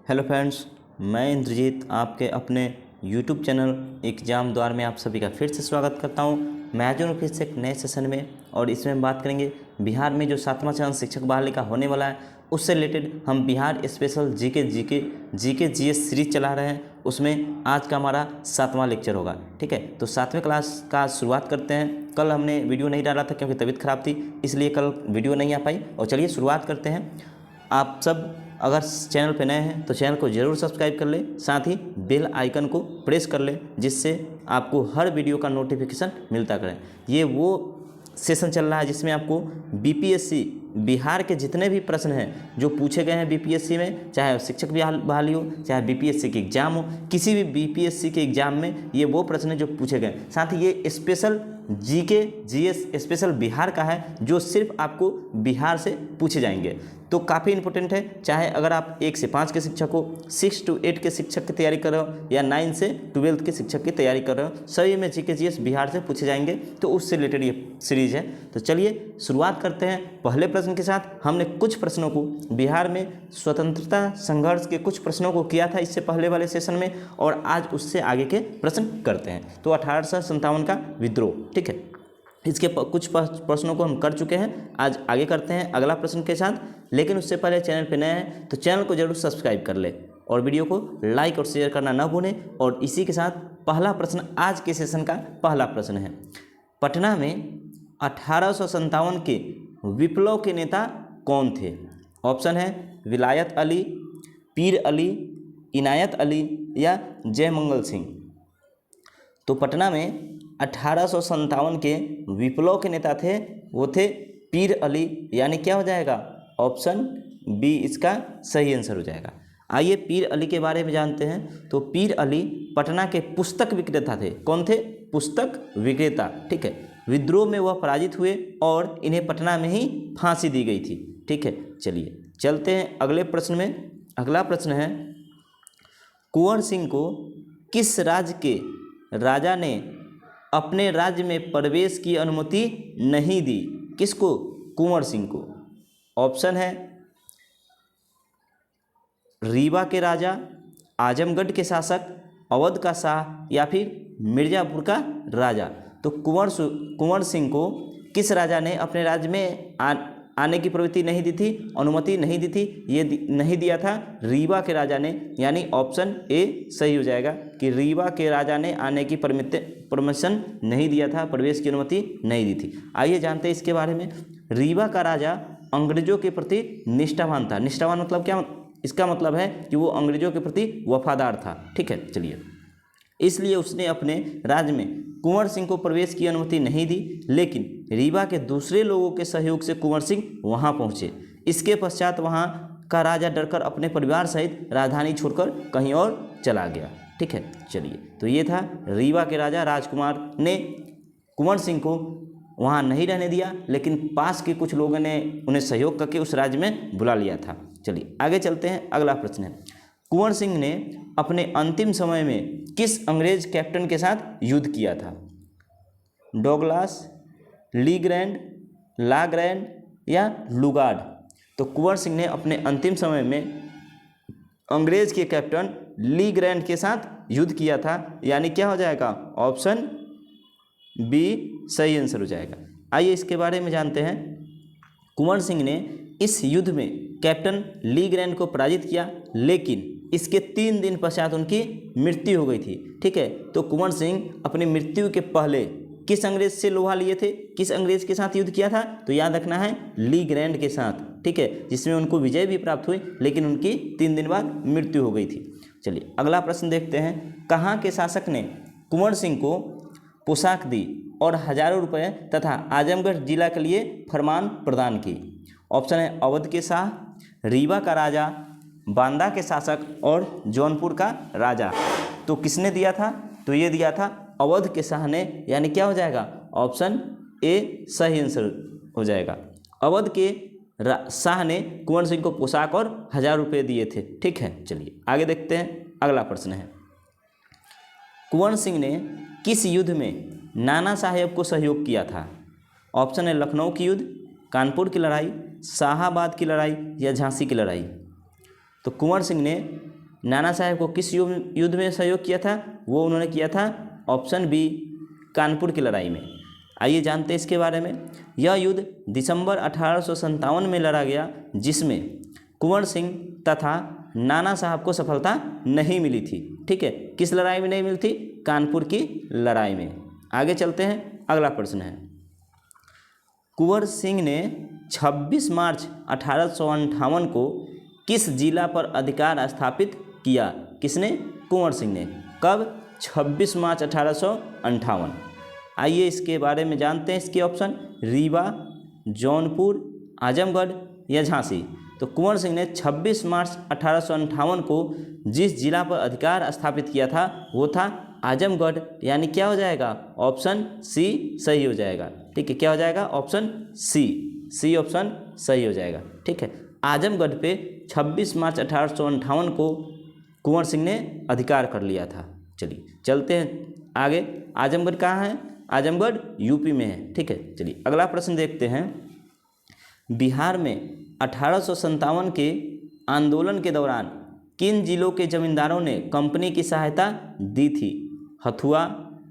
Hello friends, मैं इंद्रजीत आपके अपने यूट्यूब चैनल एग्जाम द्वार में आप सभी का फिर से स्वागत करता हूं। मैं आज हूं फिर से एक नए सेशन में और इसमें हम बात करेंगे बिहार में जो 7वां चरण शिक्षक बहाली का होने वाला है उससे रिलेटेड। हम Bihar special GK GS series चला रहे हैं, उसमें आज का हमारा 7वां लेक्चर होगा। ठीक है, तो 7वें क्लास का शुरुआत करते हैं। कल हमने वीडियो नहीं डाला था क्योंकि तबीयत खराब थी, इसलिए कल वीडियो नहीं आ पाई। और चलिए शुरुआत करते हैं। आप सब अगर चैनल पे नए हैं तो चैनल को ज़रूर सब्सक्राइब कर लें, साथ ही बेल आइकन को प्रेस कर लें जिससे आपको हर वीडियो का नोटिफिकेशन मिलता करें। ये वो सेशन चल रहा है जिसमें आपको बीपीएससी बिहार के जितने भी प्रश्न हैं जो पूछे गए हैं बीपीएससी में, चाहे शिक्षक बहाली हो, चाहे बीपीएससी के एग्जाम हो, किसी भी बीपीएससी के एग्जाम में ये वो प्रश्न हैं जो पूछे गए। साथ ही ये special GK GS special Bihar का है जो सिर्फ आपको बिहार से पूछे जाएंगे, तो काफ़ी इंपॉर्टेंट है। चाहे अगर आप 1 से 5 के शिक्षक हो, 6 to 8 के शिक्षक की तैयारी कर रहे हो या 9 से 12 के शिक्षक की तैयारी कर रहे हो, सभी में जीके जीएस बिहार से पूछे जाएंगे, तो उससे रिलेटेड ये सीरीज है। तो चलिए शुरुआत करते हैं पहले प्रश्न के साथ। हमने कुछ प्रश्नों को बिहार में स्वतंत्रता संघर्ष के कुछ प्रश्नों को किया था इससे पहले वाले सेशन में, और आज उससे आगे के प्रश्न करते हैं। तो 1857 का विद्रोह, ठीक है, इसके कुछ प्रश्नों को हम कर चुके हैं। आज आगे करते हैं अगला प्रश्न के साथ, लेकिन उससे पहले चैनल पर नए हैं तो चैनल को जरूर सब्सक्राइब कर ले और वीडियो को लाइक और शेयर करना ना भूलें। और इसी के साथ पहला प्रश्न, आज के सेशन का पहला प्रश्न है, पटना में 1857 के विप्लव के नेता कौन थे? ऑप्शन है विलायत अली, पीर अली, इनायत अली या जयमंगल सिंह। तो पटना में 1857 के विप्लव के नेता थे, वो थे पीर अली, यानी क्या हो जाएगा? ऑप्शन बी इसका सही आंसर हो जाएगा। आइए पीर अली के बारे में जानते हैं। तो पीर अली पटना के पुस्तक विक्रेता थे। कौन थे? पुस्तक विक्रेता, ठीक है। विद्रोह में वह पराजित हुए और इन्हें पटना में ही फांसी दी गई थी, ठीक है। चलिए चलते हैं अगले प्रश्न में। अगला प्रश्न है, कुंवर सिंह को किस राज्य के राजा ने अपने राज्य में प्रवेश की अनुमति नहीं दी? किसको? कुंवर सिंह को। ऑप्शन है रीवा के राजा, आजमगढ़ के शासक, अवध का शाह या फिर मिर्जापुर का राजा। तो कुंवर सिंह को किस राजा ने अपने राज्य में आने की प्रवृत्ति नहीं दी थी, अनुमति नहीं दी थी? ये नहीं दिया था रीवा के राजा ने, यानी ऑप्शन ए सही हो जाएगा कि रीवा के राजा ने आने की परमिशन नहीं दिया था, प्रवेश की अनुमति नहीं दी थी। आइए जानते हैं इसके बारे में। रीवा का राजा अंग्रेजों के प्रति निष्ठावान था। निष्ठावान मतलब क्या? इसका मतलब है कि वो अंग्रेजों के प्रति वफादार था, ठीक है। चलिए, इसलिए उसने अपने राज्य में कुंवर सिंह को प्रवेश की अनुमति नहीं दी, लेकिन रीवा के दूसरे लोगों के सहयोग से कुंवर सिंह वहां पहुंचे। इसके पश्चात वहां का राजा डरकर अपने परिवार सहित राजधानी छोड़कर कहीं और चला गया, ठीक है। चलिए, तो ये था रीवा के राजा राजकुमार ने कुंवर सिंह को वहां नहीं रहने दिया, लेकिन पास के कुछ लोगों ने उन्हें सहयोग करके उस राज्य में बुला लिया था। चलिए आगे चलते हैं। अगला प्रश्न है, कुंवर सिंह ने अपने अंतिम समय में किस अंग्रेज कैप्टन के साथ युद्ध किया था? डॉगलास, लीग्रैंड, लाग्रैंड या लुगार्ड। तो कुंवर सिंह ने अपने अंतिम समय में अंग्रेज के कैप्टन लीग्रैंड के साथ युद्ध किया था, यानी क्या हो जाएगा? ऑप्शन बी सही आंसर हो जाएगा। आइए इसके बारे में जानते हैं। कुंवर सिंह ने इस युद्ध में कैप्टन लीग्रैंड को पराजित किया, लेकिन इसके 3 दिन पश्चात उनकी मृत्यु हो गई थी, ठीक है। तो कुंवर सिंह अपनी मृत्यु के पहले किस अंग्रेज से लोहा लिए थे? किस अंग्रेज के साथ युद्ध किया था? तो याद रखना है लीग्रैंड के साथ, ठीक है, जिसमें उनको विजय भी प्राप्त हुई, लेकिन उनकी 3 दिन बाद मृत्यु हो गई थी। चलिए अगला प्रश्न देखते हैं। कहाँ के शासक ने कुंवर सिंह को पोशाक दी और हजारों रुपये तथा आजमगढ़ जिला के लिए फरमान प्रदान की? ऑप्शन है अवध के शाह, रीवा का राजा, बांदा के शासक और जौनपुर का राजा। तो किसने दिया था? तो ये दिया था अवध के शाह ने, यानी क्या हो जाएगा? ऑप्शन ए सही आंसर हो जाएगा। अवध के शाह ने कुंवर सिंह को पोशाक और 1000 रुपये दिए थे, ठीक है। चलिए आगे देखते हैं। अगला प्रश्न है, कुंवर सिंह ने किस युद्ध में नाना साहेब को सहयोग किया था? ऑप्शन है लखनऊ की युद्ध, कानपुर की लड़ाई, शाहाबाद की लड़ाई या झांसी की लड़ाई। तो कुंवर सिंह ने नाना साहेब को किस युद्ध में सहयोग किया था? वो उन्होंने किया था ऑप्शन बी, कानपुर की लड़ाई में। आइए जानते हैं इसके बारे में। यह युद्ध दिसंबर 1857 में लड़ा गया, जिसमें कुंवर सिंह तथा नाना साहब को सफलता नहीं मिली थी। ठीक है, किस लड़ाई में नहीं मिली थी? कानपुर की लड़ाई में। आगे चलते हैं, अगला प्रश्न है, कुंवर सिंह ने 26 मार्च 1858 को किस जिला पर अधिकार स्थापित किया? किसने? कुंवर सिंह ने। कब? 26 मार्च 1858। आइए इसके बारे में जानते हैं। इसके ऑप्शन रीवा, जौनपुर, आजमगढ़ या झांसी। तो कुंवर सिंह ने 26 मार्च 1858 को जिस जिला पर अधिकार स्थापित किया था वो था आजमगढ़, यानी क्या हो जाएगा? ऑप्शन सी सही हो जाएगा। ठीक है, क्या हो जाएगा? ऑप्शन सी ऑप्शन सही हो जाएगा। ठीक है, आजमगढ़ पे 26 मार्च 1858 को कुंवर सिंह ने अधिकार कर लिया था। चलिए चलते हैं आगे। आजमगढ़ कहाँ है? आजमगढ़ यूपी में है। ठीक है, चलिए अगला प्रश्न देखते हैं। बिहार में 1857 के आंदोलन के दौरान किन जिलों के जमींदारों ने कंपनी की सहायता दी थी? हथुआ,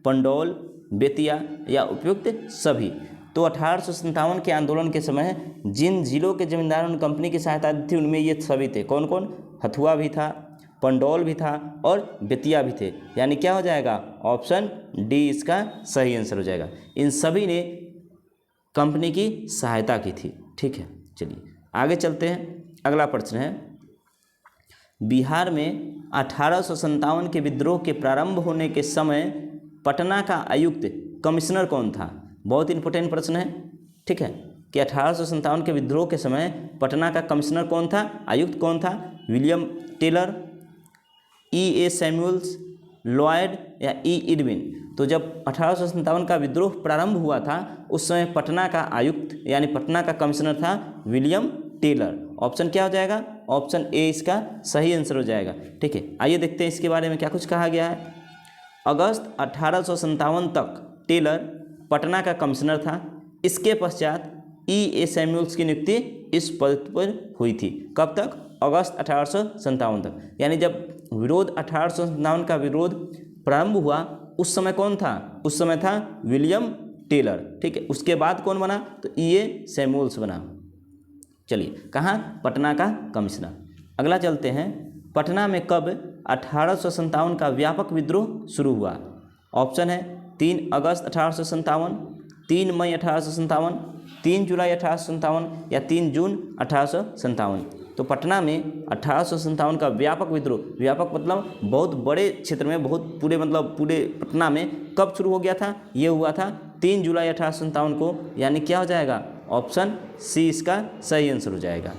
पंडौल, बेतिया या उपयुक्त सभी? तो 1857 के आंदोलन के समय जिन जिलों के जमींदारों ने कंपनी की सहायता दी थी उनमें ये सभी थे। कौन कौन? हथुआ भी था, पंडौल भी था और बेतिया भी थे, यानी क्या हो जाएगा? ऑप्शन डी इसका सही आंसर हो जाएगा। इन सभी ने कंपनी की सहायता की थी। ठीक है, चलिए आगे चलते हैं। अगला प्रश्न है, बिहार में 1857 के विद्रोह के प्रारंभ होने के समय पटना का आयुक्त कमिश्नर कौन था? बहुत इंपॉर्टेंट प्रश्न है। ठीक है, कि 1857 के विद्रोह के समय पटना का कमिश्नर कौन था? आयुक्त कौन था? William Taylor, E.A. Samuels, Lloyd या E. इरविन? तो जब 1857 का विद्रोह प्रारंभ हुआ था उस समय पटना का आयुक्त यानी पटना का कमिश्नर था विलियम टेलर। ऑप्शन क्या हो जाएगा? ऑप्शन ए इसका सही आंसर हो जाएगा। ठीक है, आइए देखते हैं इसके बारे में क्या कुछ कहा गया है। अगस्त 1857 तक टेलर पटना का कमिश्नर था। इसके पश्चात E.A. सैमुअल्स की नियुक्ति इस पद पर हुई थी। कब तक? अगस्त 1857 तक। यानी जब विरोध 1857 का विरोध प्रारंभ हुआ उस समय कौन था? उस समय था विलियम टेलर। ठीक है, उसके बाद कौन बना? तो E.A. सैमुअल्स बना। चलिए, कहाँ? पटना का कमिश्नर। अगला चलते हैं, पटना में कब 1857 का व्यापक विद्रोह शुरू हुआ? ऑप्शन है 3 अगस्त 1857, 3 मई 1857, 3 जुलाई 1857 या 3 जून 1857। तो पटना में 1857 का व्यापक विद्रोह, व्यापक मतलब बहुत बड़े क्षेत्र में, बहुत पूरे मतलब पूरे पटना में कब शुरू हो गया था? ये हुआ था 3 जुलाई 1857 को, यानी क्या हो जाएगा? ऑप्शन सी इसका सही आंसर हो जाएगा।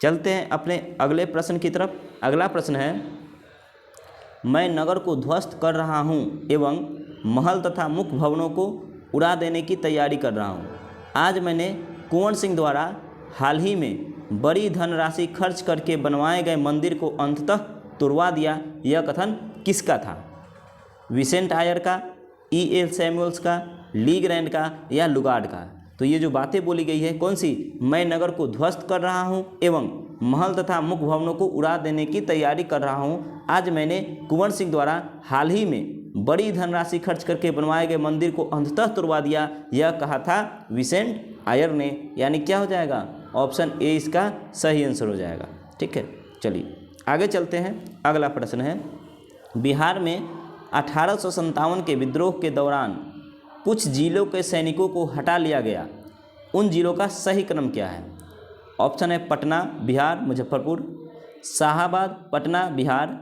चलते हैं अपने अगले प्रश्न की तरफ। अगला प्रश्न है, मैं नगर को ध्वस्त कर रहा हूं एवं महल तथा मुख्य भवनों को उड़ा देने की तैयारी कर रहा हूं। आज मैंने कुंवर सिंह द्वारा हाल ही में बड़ी धनराशि खर्च करके बनवाए गए मंदिर को अंततः तुड़वा दिया। यह कथन किसका था? विसेंट आयर का, E.A. सैमुअल्स का, ली ग्रैंड का या लुगार्ड का? तो ये जो बातें बोली गई है कौन सी? मैं नगर को ध्वस्त कर रहा हूँ एवं महल तथा मुख्य भवनों को उड़ा देने की तैयारी कर रहा हूँ। आज मैंने कुंवर सिंह द्वारा हाल ही में बड़ी धनराशि खर्च करके बनवाए गए मंदिर को अंततः तुड़वा दिया। यह कहा था विसेंट आयर ने, यानी क्या हो जाएगा? ऑप्शन ए इसका सही आंसर हो जाएगा। ठीक है, चलिए आगे चलते हैं। अगला प्रश्न है, बिहार में 1857 के विद्रोह के दौरान कुछ जिलों के सैनिकों को हटा लिया गया। उन जिलों का सही क्रम क्या है? ऑप्शन है पटना बिहार मुजफ्फरपुर, शाहाबाद पटना बिहार,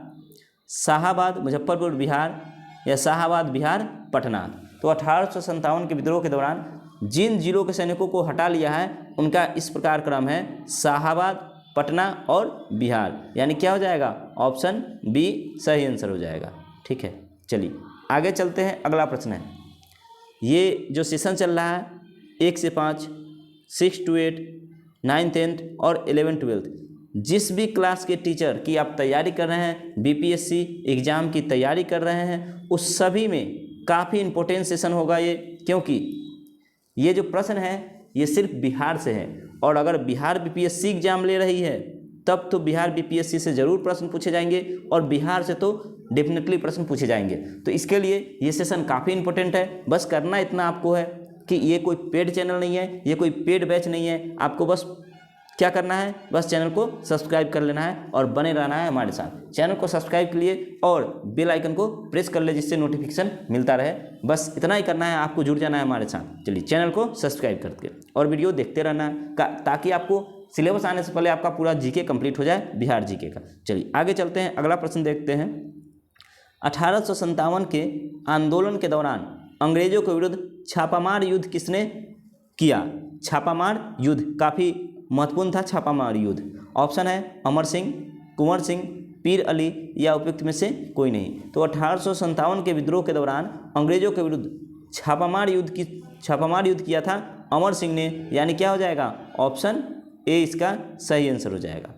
शाहाबाद मुजफ्फरपुर बिहार या शाहाबाद बिहार पटना। तो 1857 के विद्रोह के दौरान जिन जिलों के सैनिकों को हटा लिया है उनका इस प्रकार क्रम है शाहाबाद, पटना और बिहार, यानी क्या हो जाएगा? ऑप्शन बी सही आंसर हो जाएगा। ठीक है, चलिए आगे चलते हैं। अगला प्रश्न है, ये जो सेशन चल रहा है 1 से 5, 6 to 8, 9, 10 और 11, 12, जिस भी क्लास के टीचर की आप तैयारी कर रहे हैं, BPSC एग्ज़ाम की तैयारी कर रहे हैं, उस सभी में काफ़ी इम्पोर्टेंट सेशन होगा ये, क्योंकि ये जो प्रश्न है ये सिर्फ बिहार से है। और अगर बिहार BPSC एग्ज़ाम ले रही है तब तो बिहार बीपीएससी से ज़रूर प्रश्न पूछे जाएंगे और बिहार से तो डेफिनेटली प्रश्न पूछे जाएंगे। तो इसके लिए ये सेशन काफ़ी इंपॉर्टेंट है। बस करना इतना आपको है कि ये कोई पेड चैनल नहीं है, ये कोई पेड बैच नहीं है। आपको बस क्या करना है, बस चैनल को सब्सक्राइब कर लेना है और बने रहना है हमारे साथ। चैनल को सब्सक्राइब के लिए और बेल आइकन को प्रेस कर ले जिससे नोटिफिकेशन मिलता रहे। बस इतना ही करना है, आपको जुड़ जाना है हमारे साथ। चलिए चैनल को सब्सक्राइब करके और वीडियो देखते रहना है ताकि आपको सिलेबस आने से पहले आपका पूरा जीके कंप्लीट हो जाए, बिहार जीके का। चलिए आगे चलते हैं, अगला प्रश्न देखते हैं। 1857 के आंदोलन के दौरान अंग्रेजों के विरुद्ध छापामार युद्ध किसने किया? छापामार युद्ध काफ़ी महत्वपूर्ण था छापामार युद्ध। ऑप्शन है अमर सिंह, कुंवर सिंह, पीर अली या उपयुक्त में से कोई नहीं। तो 1857 के विद्रोह के दौरान अंग्रेजों के विरुद्ध छापामार युद्ध किया था अमर सिंह ने, यानी क्या हो जाएगा? ऑप्शन ए इसका सही आंसर हो जाएगा।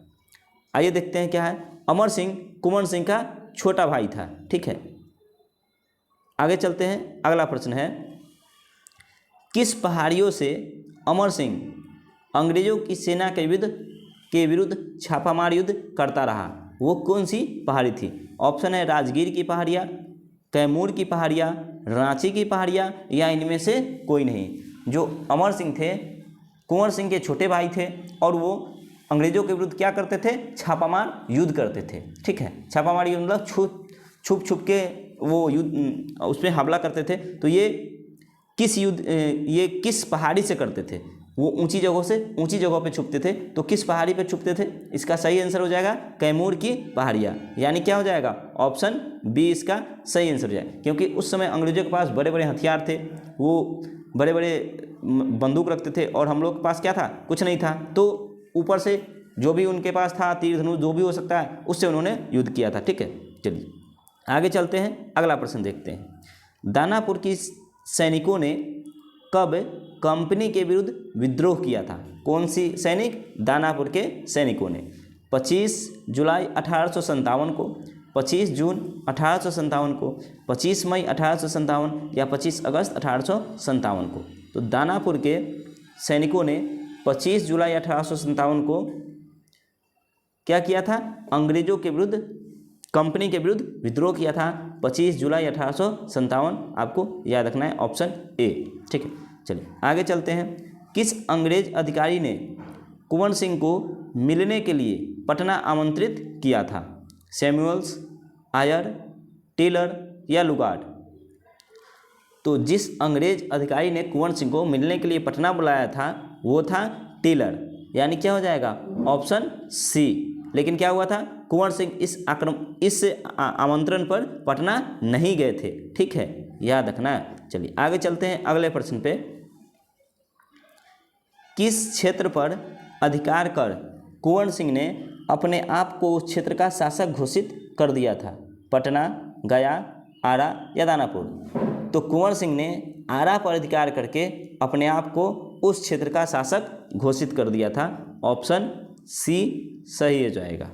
आइए देखते हैं क्या है। अमर सिंह कुंवर सिंह का छोटा भाई था। ठीक है, आगे चलते हैं, अगला प्रश्न है। किस पहाड़ियों से अमर सिंह अंग्रेजों की सेना के विरुद्ध छापामार युद्ध करता रहा? वो कौन सी पहाड़ी थी? ऑप्शन है राजगीर की पहाड़ियाँ, कैमूर की पहाड़ियाँ, रांची की पहाड़ियाँ या इनमें से कोई नहीं। जो अमर सिंह थे कुंवर सिंह के छोटे भाई थे और वो अंग्रेजों के विरुद्ध क्या करते थे? छापामार युद्ध करते थे। ठीक है, छापामार युद्ध मतलब छुप के वो युद्ध उसमें हमला करते थे। तो ये किस पहाड़ी से करते थे? वो ऊंची जगहों पे छुपते थे। तो किस पहाड़ी पे छुपते थे? इसका सही आंसर हो जाएगा कैमूर की पहाड़ियाँ, यानी क्या हो जाएगा? ऑप्शन बी इसका सही आंसर हो जाएगा। क्योंकि उस समय अंग्रेजों के पास बड़े बड़े हथियार थे, वो बड़े बड़े बंदूक रखते थे और हम लोग के पास क्या था? कुछ नहीं था। तो ऊपर से जो भी उनके पास था, तीर धनुष जो भी हो सकता है, उससे उन्होंने युद्ध किया था। ठीक है, चलिए आगे चलते हैं, अगला प्रश्न देखते हैं। दानापुर की सैनिकों ने कब कंपनी के विरुद्ध विद्रोह किया था? कौन सी सैनिक? दानापुर के सैनिकों ने 25 जुलाई 1857 को, 25 जून 1857 को, 25 मई 1857 या 25 अगस्त 1857 को। तो दानापुर के सैनिकों ने 25 जुलाई 1857 को क्या किया था? अंग्रेजों के विरुद्ध, कंपनी के विरुद्ध विद्रोह किया था। 25 जुलाई 1857 आपको याद रखना है, ऑप्शन ए। ठीक है, चलिए आगे चलते हैं। किस अंग्रेज अधिकारी ने कुंवर सिंह को मिलने के लिए पटना आमंत्रित किया था? सैमुअल्स, आयर, टेलर या लुगार्ड? तो जिस अंग्रेज अधिकारी ने कुंवर सिंह को मिलने के लिए पटना बुलाया था वो था टेलर, यानी क्या हो जाएगा? Option C. लेकिन क्या हुआ था? कुंवर सिंह इस आमंत्रण पर पटना नहीं गए थे। ठीक है, याद रखना है। चलिए आगे चलते हैं अगले प्रश्न पे। किस क्षेत्र पर अधिकार कर कुंवर सिंह ने अपने आप को उस क्षेत्र का शासक घोषित कर दिया था? पटना, गया, आरा या दानापुर? तो कुंवर सिंह ने आरा पर अधिकार करके अपने आप को उस क्षेत्र का शासक घोषित कर दिया था। ऑप्शन सी सही हो जाएगा।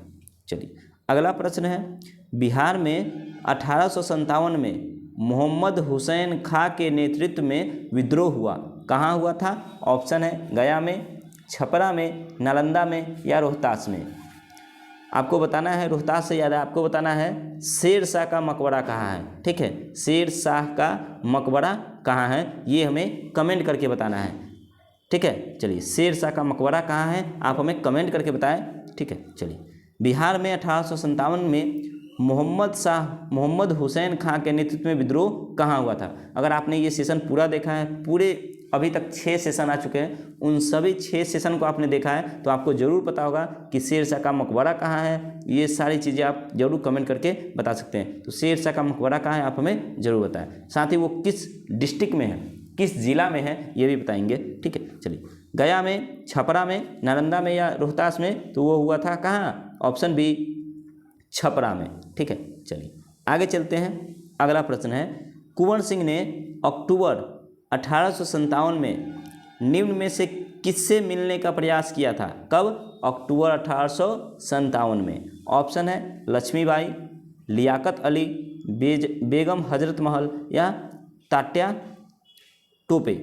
चलिए अगला प्रश्न है। बिहार में 1857 में मोहम्मद हुसैन खां के नेतृत्व में विद्रोह हुआ, कहाँ हुआ था? ऑप्शन है गया में, छपरा में, नालंदा में या रोहतास में? आपको बताना है, रोहतास से याद है, आपको बताना है शेर शाह का मकबरा कहाँ है। ठीक है, शेर शाह का मकबरा कहाँ है ये हमें कमेंट करके बताना है। ठीक है, चलिए शेर शाह का मकबरा कहाँ है आप हमें कमेंट करके बताएं। ठीक है, चलिए बिहार में 1857 में मोहम्मद हुसैन खां के नेतृत्व में विद्रोह कहाँ हुआ था? अगर आपने ये सेशन पूरा देखा है, पूरे अभी तक 6 सेशन आ चुके हैं, उन सभी 6 सेशन को आपने देखा है तो आपको ज़रूर पता होगा कि शेर शाह का मकबरा कहाँ है। ये सारी चीज़ें आप जरूर कमेंट करके बता सकते हैं। तो शेर शाह का मकबरा कहाँ है आप हमें ज़रूर बताएं। साथ ही वो किस डिस्ट्रिक्ट में है, किस जिला में है ये भी बताएंगे। ठीक है, चलिए गया में, छपरा में, नालंदा में या रोहतास में? तो वो हुआ था कहाँ? ऑप्शन बी छपरा में। ठीक है, चलिए आगे चलते हैं, अगला प्रश्न है। कुंवर सिंह ने अक्टूबर 1857 में निम्न में से किससे मिलने का प्रयास किया था? कब? अक्टूबर 1857 में। ऑप्शन है लक्ष्मीबाई, लियाकत अली, बेगम हजरत महल या तात्या टोपे?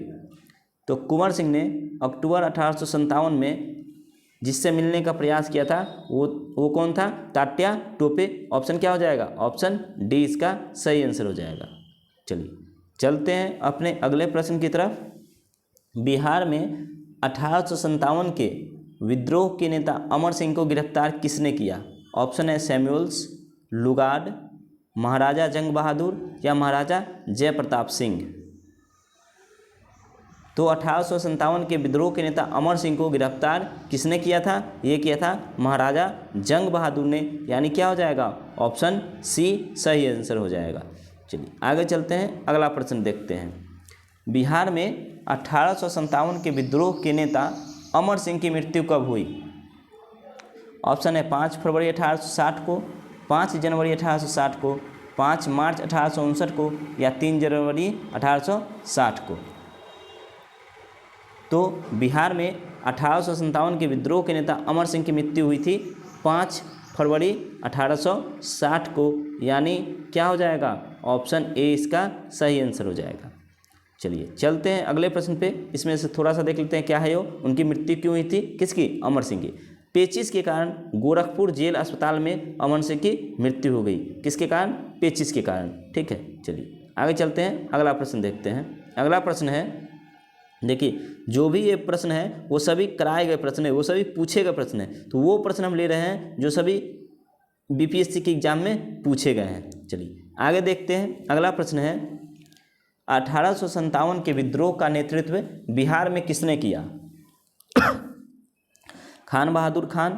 तो कुंवर सिंह ने अक्टूबर 1857 में जिससे मिलने का प्रयास किया था वो कौन था? तात्या टोपे। ऑप्शन क्या हो जाएगा? ऑप्शन डी इसका सही आंसर हो जाएगा। चलिए चलते हैं अपने अगले प्रश्न की तरफ। बिहार में 1857 के विद्रोह के नेता अमर सिंह को गिरफ्तार किसने किया? ऑप्शन है सैमुअल्स, लुगार्ड, महाराजा जंग बहादुर या महाराजा जयप्रताप सिंह। तो 1857 के विद्रोह के नेता अमर सिंह को गिरफ्तार किसने किया था? ये किया था महाराजा जंग बहादुर ने, यानी क्या हो जाएगा? ऑप्शन सी सही आंसर हो जाएगा। चलिए आगे चलते हैं, अगला प्रश्न देखते हैं। बिहार में 1857 के विद्रोह के नेता अमर सिंह की मृत्यु कब हुई? ऑप्शन है 5 फरवरी 1860 को, 5 जनवरी 1860 को, 5 मार्च 1859 को या 3 जनवरी 1860 को। तो बिहार में 1857 के विद्रोह के नेता अमर सिंह की मृत्यु हुई थी 5 फरवरी 1860 को, यानी क्या हो जाएगा? ऑप्शन ए इसका सही आंसर हो जाएगा। चलिए चलते हैं अगले प्रश्न पे। इसमें से थोड़ा सा देख लेते हैं क्या है वो, उनकी मृत्यु क्यों हुई थी, किसकी? अमर सिंह की। पेचिश के कारण गोरखपुर जेल अस्पताल में अमर सिंह की मृत्यु हो गई। किसके कारण? पेचिश के कारण। ठीक है, चलिए आगे चलते हैं, अगला प्रश्न देखते हैं। अगला प्रश्न है, देखिए जो भी ये प्रश्न है वो सभी कराए गए प्रश्न है, वो सभी पूछे गए प्रश्न है। तो वो प्रश्न हम ले रहे हैं जो सभी बीपीएससी के एग्जाम में पूछे गए हैं। चलिए आगे देखते हैं, अगला प्रश्न है 1857 के विद्रोह का नेतृत्व बिहार में किसने किया? खान बहादुर खान,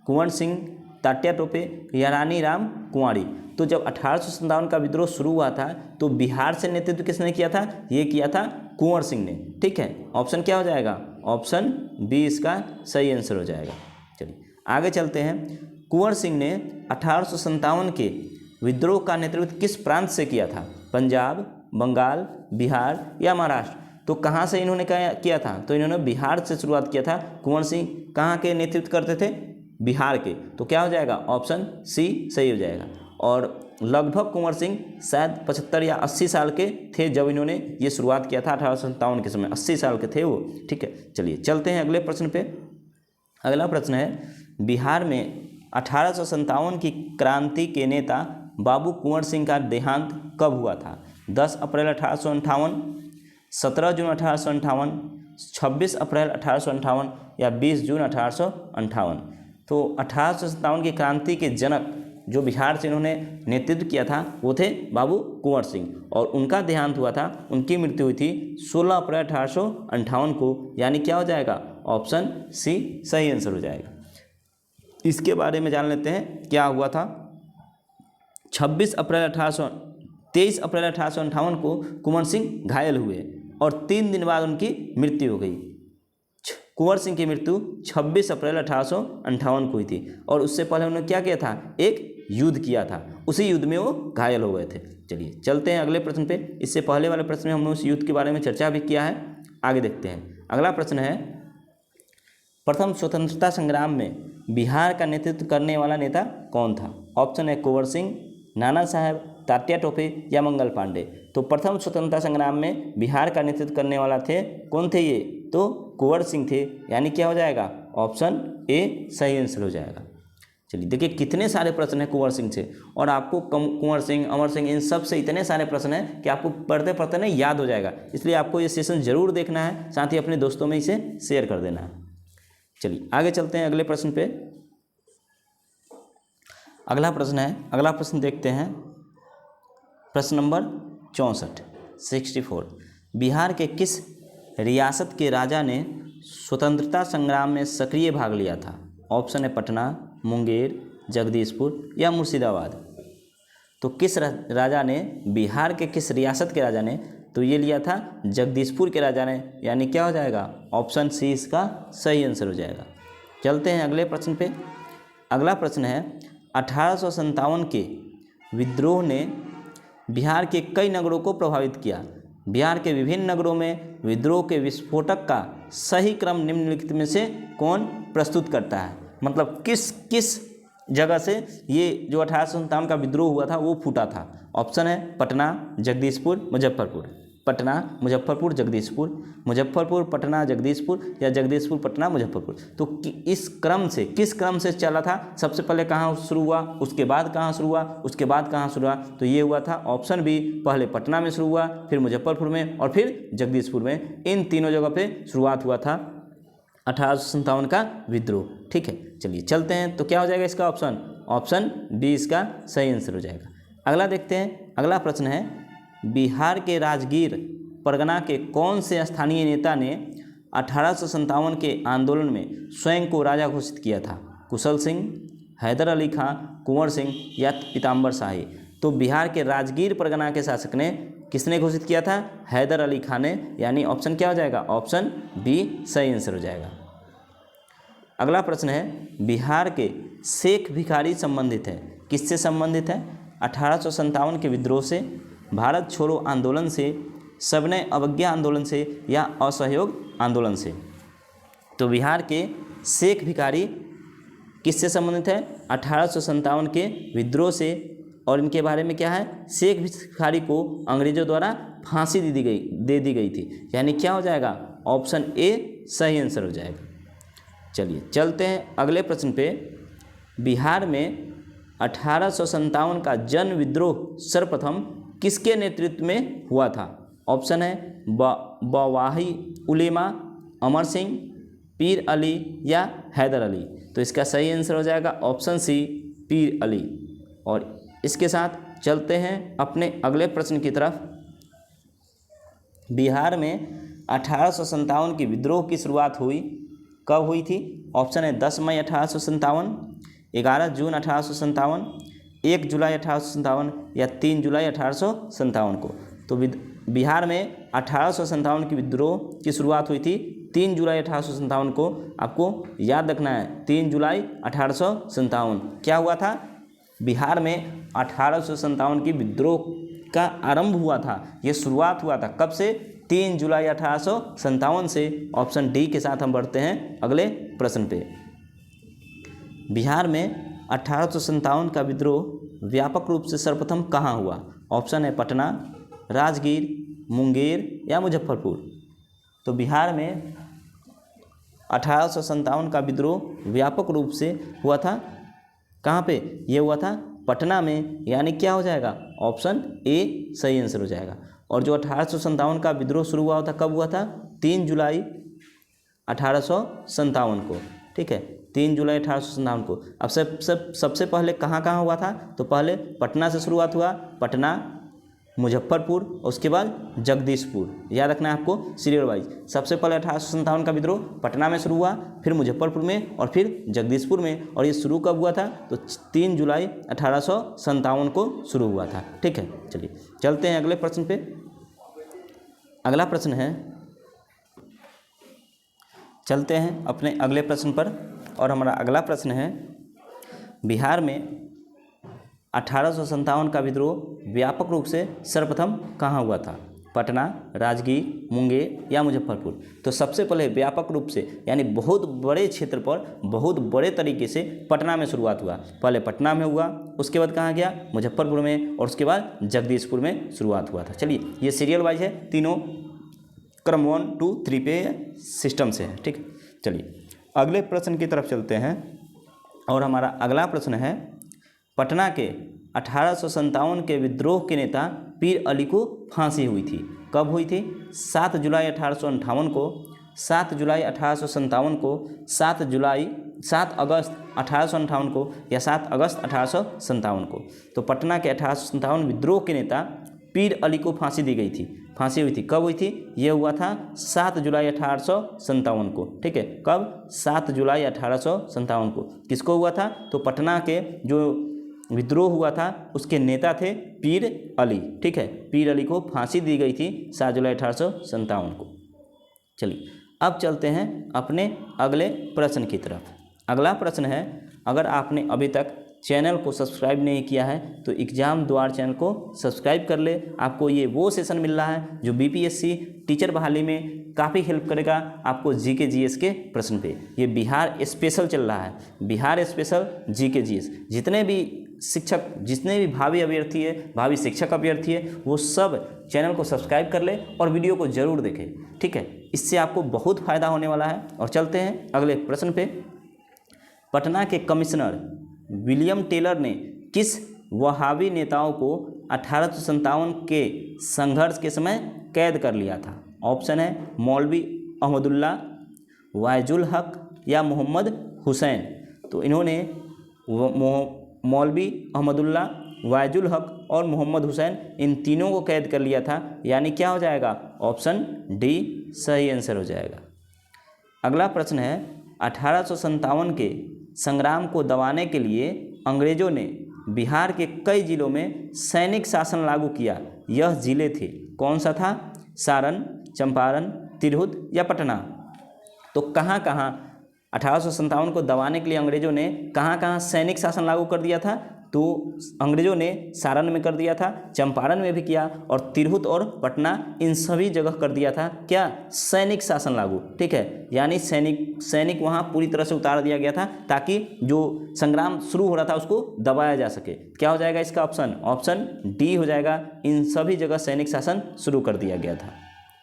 कुंवर सिंह, तात्या टोपे या रानी राम कुंवारी। तो जब 1857 का विद्रोह शुरू हुआ था तो बिहार से नेतृत्व किसने किया था? ये किया था कुंवर सिंह ने। ठीक है, ऑप्शन क्या हो जाएगा? ऑप्शन बी इसका सही आंसर हो जाएगा। चलिए आगे चलते हैं। कुंवर सिंह ने 1857 के विद्रोह का नेतृत्व किस प्रांत से किया था? पंजाब, बंगाल, बिहार या महाराष्ट्र। तो कहाँ से इन्होंने किया था? तो इन्होंने बिहार से शुरुआत किया था। कुंवर सिंह कहाँ के नेतृत्व करते थे? बिहार के। तो क्या हो जाएगा? ऑप्शन सी सही हो जाएगा। और लगभग कुंवर सिंह शायद 75 या 80 साल के थे जब इन्होंने ये शुरुआत किया था 1857 के समय, 80 साल के थे वो। ठीक है, चलिए चलते हैं अगले प्रश्न पे। अगला प्रश्न है, बिहार में 1857 की क्रांति के नेता बाबू कुंवर सिंह का देहांत कब हुआ था? 10 अप्रैल 1858, 17 जून 1858, 26 अप्रैल 1858 या 20 जून 1858। तो 1857 की क्रांति के जनक जो बिहार से इन्होंने नेतृत्व किया था वो थे बाबू कुंवर सिंह, और उनका देहांत हुआ था, उनकी मृत्यु हुई थी 16 अप्रैल 1858 को, यानी क्या हो जाएगा? ऑप्शन सी सही आंसर हो जाएगा। इसके बारे में जान लेते हैं क्या हुआ था। 23 अप्रैल 1858 को कुंवर सिंह घायल हुए और 3 दिन बाद उनकी मृत्यु हो गई। कुंवर सिंह की मृत्यु 26 अप्रैल 1858 को हुई थी, और उससे पहले उन्होंने क्या किया था? एक युद्ध किया था, उसी युद्ध में वो घायल हो गए थे। चलिए चलते हैं अगले प्रश्न पे। इससे पहले वाले प्रश्न में हमने उस युद्ध के बारे में चर्चा भी किया है। आगे देखते हैं, अगला प्रश्न है, प्रथम स्वतंत्रता संग्राम में बिहार का नेतृत्व करने वाला नेता कौन था? ऑप्शन है कुंवर सिंह, नाना साहब, तात्या टोपे या मंगल पांडे। तो प्रथम स्वतंत्रता संग्राम में बिहार का नेतृत्व करने वाला थे, कौन थे ये? तो कुंवर सिंह थे, यानी क्या हो जाएगा? ऑप्शन ए सही आंसर हो जाएगा। चलिए देखिए कितने सारे प्रश्न हैं कुंवर सिंह से, और आपको कुंवर सिंह, अमर सिंह, इन सब से इतने सारे प्रश्न हैं कि आपको पढ़ते पढ़ते नहीं याद हो जाएगा। इसलिए आपको ये सेशन जरूर देखना है, साथ ही अपने दोस्तों में इसे शेयर कर देना है। चलिए आगे चलते हैं अगले प्रश्न पे। अगला प्रश्न है, अगला प्रश्न देखते हैं, प्रश्न नंबर 64। बिहार के किस रियासत के राजा ने स्वतंत्रता संग्राम में सक्रिय भाग लिया था? ऑप्शन है पटना, मुंगेर, जगदीशपुर या मुर्शिदाबाद। तो किस राजा ने, बिहार के किस रियासत के राजा ने? तो ये लिया था जगदीशपुर के राजा ने, यानी क्या हो जाएगा? ऑप्शन सी इसका सही आंसर हो जाएगा। चलते हैं अगले प्रश्न पे। अगला प्रश्न है, 1857 के विद्रोह ने बिहार के कई नगरों को प्रभावित किया। बिहार के विभिन्न नगरों में विद्रोह के विस्फोटक का सही क्रम निम्नलिखित में से कौन प्रस्तुत करता है? मतलब किस किस जगह से ये जो 1857 का विद्रोह हुआ था वो फूटा था? ऑप्शन है पटना, जगदीशपुर, मुजफ्फरपुर। पटना, मुजफ्फरपुर, जगदीशपुर, मुजफ्फरपुर, पटना, जगदीशपुर या जगदीशपुर, पटना, मुजफ्फरपुर। तो इस क्रम से किस क्रम से चला था? सबसे पहले कहाँ शुरू हुआ, उसके बाद कहाँ शुरू हुआ, उसके बाद कहाँ शुरू हुआ? तो ये हुआ था ऑप्शन बी, पहले पटना में शुरू हुआ, फिर मुजफ्फरपुर में और फिर जगदीशपुर में। इन तीनों जगह पे शुरुआत हुआ था 1857 का विद्रोह। ठीक है, चलिए चलते हैं। तो क्या हो जाएगा इसका ऑप्शन? ऑप्शन डी इसका सही आंसर हो जाएगा। अगला देखते हैं। अगला प्रश्न है, बिहार के राजगीर परगना के कौन से स्थानीय नेता ने 1857 के आंदोलन में स्वयं को राजा घोषित किया था? कुशल सिंह, हैदर अली खां, कुंवर सिंह या पीताम्बर शाही? तो बिहार के राजगीर परगना के शासक ने किसने घोषित किया था? हैदर अली खां ने, यानी ऑप्शन क्या हो जाएगा? ऑप्शन बी सही आंसर हो जाएगा। अगला प्रश्न है, बिहार के शेख भिखारी संबंधित है, किससे संबंधित है? 1857 के विद्रोह से, भारत छोड़ो आंदोलन से, सविनय अवज्ञा आंदोलन से या असहयोग आंदोलन से? तो बिहार के शेख भिखारी किससे संबंधित है? 1857 के विद्रोह से। और इनके बारे में क्या है? शेख भिखारी को अंग्रेजों द्वारा फांसी दे दी गई थी, यानी क्या हो जाएगा? ऑप्शन ए सही आंसर हो जाएगा। चलिए चलते हैं अगले प्रश्न पे। बिहार में 1857 का जन विद्रोह सर्वप्रथम किसके नेतृत्व में हुआ था? ऑप्शन है बवाही उलेमा, अमर सिंह, पीर अली या हैदर अली? तो इसका सही आंसर हो जाएगा ऑप्शन सी, पीर अली। और इसके साथ चलते हैं अपने अगले प्रश्न की तरफ। बिहार में 1857 के विद्रोह की शुरुआत हुई, कब हुई थी? ऑप्शन है 10 मई 1857, 11 जून 1857, 1 जुलाई 1857 या 3 जुलाई 1857 को? तो बिहार में 1857 के विद्रोह की शुरुआत हुई थी 3 जुलाई 1857 को। आपको याद रखना है 3 जुलाई 1857 क्या हुआ था? बिहार में 1857 की विद्रोह का आरंभ हुआ था, ये शुरुआत हुआ था कब से? 3 जुलाई 1857 से। ऑप्शन डी के साथ हम बढ़ते हैं अगले प्रश्न पे। बिहार में 1857 का विद्रोह व्यापक रूप से सर्वप्रथम कहाँ हुआ? ऑप्शन है पटना, राजगीर, मुंगेर या मुजफ्फरपुर? तो बिहार में 1857 का विद्रोह व्यापक रूप से हुआ था कहाँ पे? ये हुआ था पटना में, यानी क्या हो जाएगा? ऑप्शन ए सही आंसर हो जाएगा। और जो 1857 का विद्रोह शुरू हुआ था कब हुआ था? 3 जुलाई 1857 को। ठीक है, 3 जुलाई 1857 को। अब सबसे पहले कहाँ हुआ था? तो पहले पटना से शुरुआत हुआ, पटना, मुजफ्फरपुर, उसके बाद जगदीशपुर। याद रखना है आपको सीरियल वाइज। सबसे पहले 1857 का विद्रोह पटना में शुरू हुआ, फिर मुजफ्फरपुर में और फिर जगदीशपुर में। और ये शुरू कब हुआ था? तो 3 जुलाई 1857 को शुरू हुआ था। ठीक है, चलिए चलते हैं अगले प्रश्न पे। अगला प्रश्न है, चलते हैं अपने अगले प्रश्न पर। और हमारा अगला प्रश्न है, बिहार में 1857 का विद्रोह व्यापक रूप से सर्वप्रथम कहाँ हुआ था? पटना, राजगीर, मुंगेर या मुजफ्फरपुर? तो सबसे पहले व्यापक रूप से, यानी बहुत बड़े क्षेत्र पर बहुत बड़े तरीके से पटना में शुरुआत हुआ। पहले पटना में हुआ, उसके बाद कहाँ गया? मुजफ्फरपुर में, और उसके बाद जगदीशपुर में शुरुआत हुआ था। चलिए ये सीरियल वाइज है, तीनों क्रम 1, 2, 3 पे सिस्टम से है। ठीक, चलिए अगले प्रश्न की तरफ चलते हैं। और हमारा अगला प्रश्न है, पटना के 1857 के विद्रोह के नेता पीर अली को फांसी हुई थी, कब हुई थी? 7 जुलाई 1858 को, 7 जुलाई 1857 को, 7 अगस्त 1858 को या 7 अगस्त 1857 को? तो पटना के 1857 विद्रोह के नेता पीर अली को फांसी दी गई थी। फांसी हुई थी, कब हुई थी? ये हुआ था 7 जुलाई 1857 को। ठीक है, कब? 7 जुलाई 1857 को। किसको हुआ था? तो पटना के जो विद्रोह हुआ था उसके नेता थे पीर अली। ठीक है, पीर अली को फांसी दी गई थी 7 जुलाई 1857 को। चलिए अब चलते हैं अपने अगले प्रश्न की तरफ। अगला प्रश्न है, अगर आपने अभी तक चैनल को सब्सक्राइब नहीं किया है तो एग्ज़ाम द्वार चैनल को सब्सक्राइब कर ले। आपको ये वो सेशन मिल रहा है जो बीपीएससी टीचर बहाली में काफ़ी हेल्प करेगा आपको जीके जीएस के प्रश्न पे। ये बिहार स्पेशल चल रहा है, बिहार स्पेशल जीके जीएस। जितने भी शिक्षक जितने भी भावी अभ्यर्थी है, भावी शिक्षक अभ्यर्थी है, वो सब चैनल को सब्सक्राइब कर ले और वीडियो को ज़रूर देखें, ठीक है। इससे आपको बहुत फ़ायदा होने वाला है। और चलते हैं अगले प्रश्न पे। पटना के कमिश्नर विलियम टेलर ने किस वहाबी नेताओं को 1857 के संघर्ष के समय कैद कर लिया था? ऑप्शन है मौलवी अहमदुल्ला, वाइजुल हक या मोहम्मद हुसैन। तो इन्होंने मौलवी अहमदुल्ला, वाइजुल हक और मोहम्मद हुसैन, इन तीनों को कैद कर लिया था। यानी क्या हो जाएगा? ऑप्शन डी सही आंसर हो जाएगा। अगला प्रश्न है 1857 के संग्राम को दबाने के लिए अंग्रेजों ने बिहार के कई जिलों में सैनिक शासन लागू किया। यह जिले थे, कौन सा था? सारण, चंपारण, तिरहुत या पटना। तो कहाँ कहाँ 1857 को दबाने के लिए अंग्रेजों ने कहाँ कहाँ सैनिक शासन लागू कर दिया था? तो अंग्रेजों ने सारण में कर दिया था, चंपारण में भी किया और तिरहुत और पटना, इन सभी जगह कर दिया था क्या? सैनिक शासन लागू, ठीक है। यानी सैनिक वहाँ पूरी तरह से उतार दिया गया था ताकि जो संग्राम शुरू हो रहा था उसको दबाया जा सके। क्या हो जाएगा इसका ऑप्शन? ऑप्शन डी हो जाएगा। इन सभी जगह सैनिक शासन शुरू कर दिया गया था।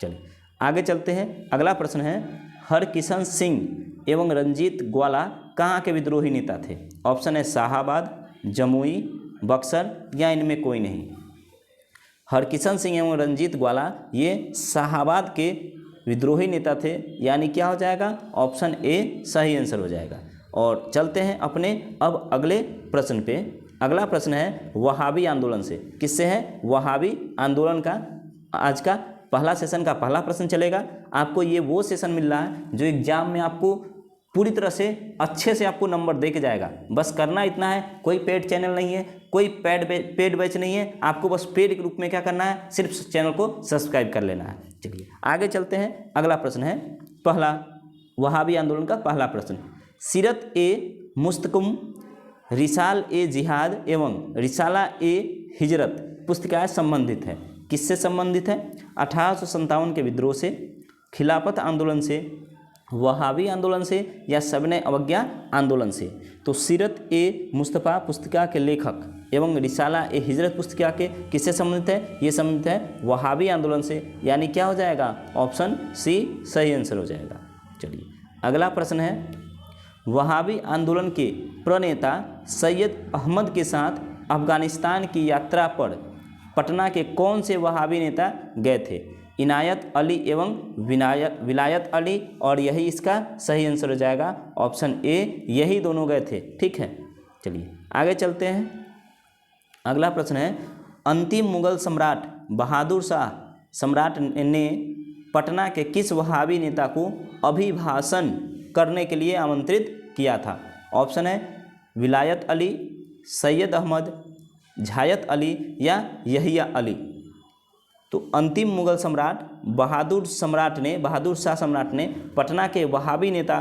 चलिए आगे चलते हैं। अगला प्रश्न है हरकिशन सिंह एवं रंजीत ग्वाला कहाँ के विद्रोही नेता थे? ऑप्शन है शाहाबाद, जमुई, बक्सर या इनमें कोई नहीं। हरकिशन सिंह एवं रंजीत ग्वाला ये शाहाबाद के विद्रोही नेता थे। यानी क्या हो जाएगा? ऑप्शन ए सही आंसर हो जाएगा। और चलते हैं अपने अब अगले प्रश्न पे। अगला प्रश्न है वहाबी आंदोलन से। किससे है? वहाबी आंदोलन का आज का पहला सेशन का पहला प्रश्न चलेगा। आपको ये वो सेशन मिल रहा है जो एग्जाम में आपको पूरी तरह से अच्छे से आपको नंबर दे के जाएगा। बस करना इतना है, कोई पेड चैनल नहीं है, कोई पेड बैच नहीं है। आपको बस पेड के रूप में क्या करना है? सिर्फ चैनल को सब्सक्राइब कर लेना है। चलिए आगे चलते हैं। अगला प्रश्न है पहला वहाबी आंदोलन का पहला प्रश्न। सीरत ए मुस्तकुम, रिसाल ए जिहाद एवं रिसाला ए हिजरत पुस्तिकाएँ संबंधित है। किससे संबंधित है? 1857 के विद्रोह से, खिलाफत आंदोलन से, वहाबी आंदोलन से या सविनय अवज्ञा आंदोलन से। तो सीरत ए मुस्तफ़ा पुस्तिका के लेखक एवं रिसाला ए हिजरत पुस्तिका के किससे संबंधित है? ये संबंधित है वहाबी आंदोलन से। यानी क्या हो जाएगा? ऑप्शन सी सही आंसर हो जाएगा। चलिए अगला प्रश्न है वहाबी आंदोलन के प्रणेता सैयद अहमद के साथ अफगानिस्तान की यात्रा पर पटना के कौन से वहाबी नेता गए थे? इनायत अली एवं विलायत अली, और यही इसका सही आंसर हो जाएगा। ऑप्शन ए यही दोनों गए थे, ठीक है। चलिए आगे चलते हैं। अगला प्रश्न है अंतिम मुगल सम्राट बहादुर शाह सम्राट ने पटना के किस वहाबी नेता को अभिभाषण करने के लिए आमंत्रित किया था? ऑप्शन है विलायत अली, सैयद अहमद, झायत अली या यहिया अली। तो अंतिम मुगल सम्राट बहादुर शाह सम्राट ने पटना के वहाबी नेता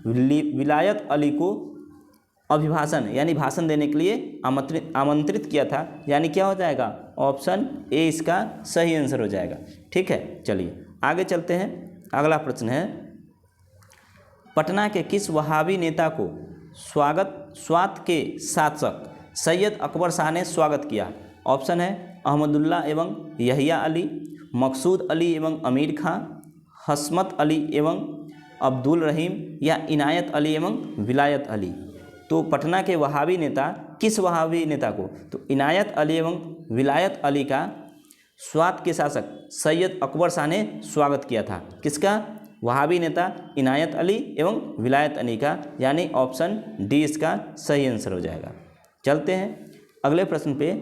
विलायत अली को अभिभाषण यानी भाषण देने के लिए आमंत्रित किया था। यानी क्या हो जाएगा? ऑप्शन ए इसका सही आंसर हो जाएगा, ठीक है। चलिए आगे चलते हैं। अगला प्रश्न है पटना के किस वहाबी नेता को स्वात के शासक सैयद अकबर शाह ने स्वागत किया? ऑप्शन है अहमदुल्ला एवं यहिया अली, मकसूद अली एवं अमीर खां, हसमत अली एवं अब्दुल रहीम या इनायत अली एवं विलायत अली। तो पटना के वहाबी नेता किस वहाबी नेता को? तो इनायत अली एवं विलायत अली का स्वात के शासक सैयद अकबर शाह ने स्वागत किया था। किसका? वहाबी नेता इनायत अली एवं विलायत अली का। यानी ऑप्शन डी इसका सही आंसर हो जाएगा। चलते हैं अगले प्रश्न पे।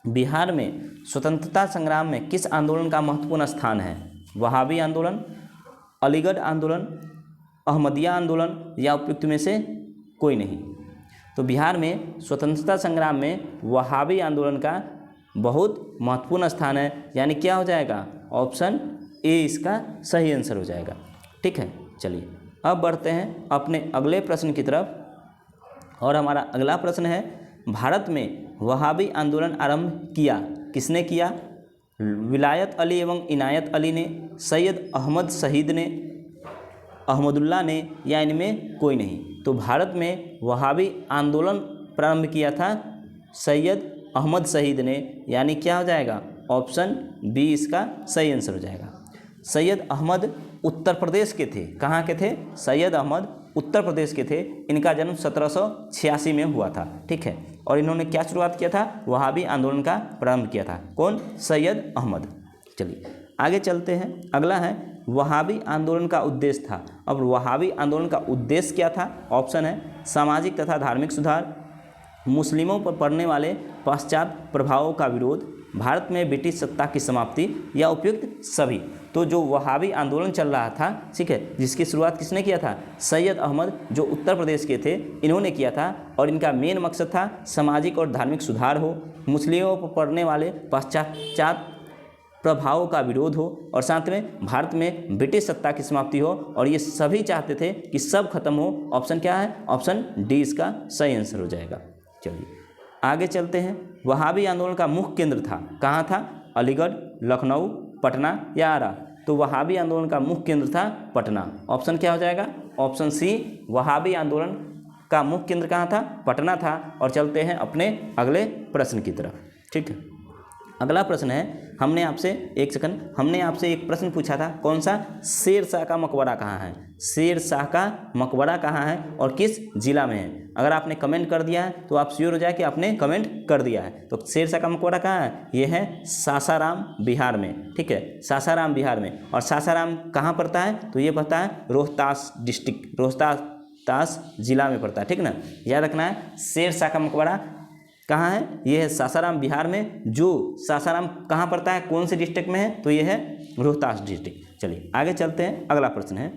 बिहार में स्वतंत्रता संग्राम में किस आंदोलन का महत्वपूर्ण स्थान है? वहाबी आंदोलन, अलीगढ़ आंदोलन, अहमदिया आंदोलन या उपयुक्त में से कोई नहीं। तो बिहार में स्वतंत्रता संग्राम में वहाबी आंदोलन का बहुत महत्वपूर्ण स्थान है। यानी क्या हो जाएगा? ऑप्शन ए इसका सही आंसर हो जाएगा, ठीक है। चलिए अब बढ़ते हैं अपने अगले प्रश्न की तरफ। और हमारा अगला प्रश्न है भारत में वहाबी आंदोलन आरंभ किया किसने किया? विलायत अली एवं इनायत अली ने, सैयद अहमद शहीद ने, अहमदुल्ला ने या इनमें कोई नहीं। तो भारत में वहाबी आंदोलन प्रारंभ किया था सैयद अहमद शहीद ने, यानी क्या हो जाएगा, ऑप्शन बी इसका सही आंसर हो जाएगा। सैयद अहमद उत्तर प्रदेश के थे, कहाँ के थे, सैयद अहमद उत्तर प्रदेश के थे। इनका जन्म 1786 में हुआ था, ठीक है। और इन्होंने क्या शुरुआत किया था, वहाबी आंदोलन का प्रारंभ किया था। कौन, सैयद अहमद। चलिए आगे चलते हैं। अगला है वहाबी आंदोलन का उद्देश्य था। अब वहाबी आंदोलन का उद्देश्य क्या था, ऑप्शन है सामाजिक तथा धार्मिक सुधार, मुस्लिमों पर पड़ने वाले पाश्चात्य प्रभावों का विरोध, भारत में ब्रिटिश सत्ता की समाप्ति, या उपयुक्त सभी। तो जो वहाबी आंदोलन चल रहा था, ठीक है, जिसकी शुरुआत किसने किया था, सैयद अहमद, जो उत्तर प्रदेश के थे, इन्होंने किया था। और इनका मेन मकसद था सामाजिक और धार्मिक सुधार हो, मुस्लिमों पर पड़ने वाले पाश्चात्य प्रभावों का विरोध हो, और साथ में भारत में ब्रिटिश सत्ता की समाप्ति हो। और ये सभी चाहते थे कि सब खत्म हो। ऑप्शन क्या है, ऑप्शन डी इसका सही आंसर हो जाएगा। चलिए आगे चलते हैं। वहाबी आंदोलन का मुख्य केंद्र था, कहाँ था, अलीगढ़, लखनऊ, पटना या आरा। तो वहाबी आंदोलन का मुख्य केंद्र था पटना। ऑप्शन क्या हो जाएगा, ऑप्शन सी, वहाबी आंदोलन का मुख्य केंद्र कहाँ था, पटना था। और चलते हैं अपने अगले प्रश्न की तरफ, ठीक है। अगला प्रश्न है, हमने आपसे एक प्रश्न पूछा था, कौन सा, शेर शाह का मकबरा कहाँ है, शेर शाह का मकबरा कहाँ है और किस जिला में है। अगर आपने कमेंट कर दिया है तो आप श्योर हो जाए कि आपने कमेंट कर दिया है। तो शेर शाह का मकबरा कहाँ है, ये है सासाराम बिहार में, ठीक है, सासाराम बिहार में। और सासाराम कहाँ पड़ता है, तो ये पड़ता है रोहतास डिस्ट्रिक्ट, रोहतास जिला में पड़ता है, ठीक ना, याद रखना है। शेर शाह का मकबरा कहाँ है, ये है सासाराम बिहार में। जो सासाराम कहाँ पड़ता है, कौन से डिस्ट्रिक्ट में है, तो ये है रोहतास डिस्ट्रिक्ट। चलिए आगे चलते हैं। अगला प्रश्न है,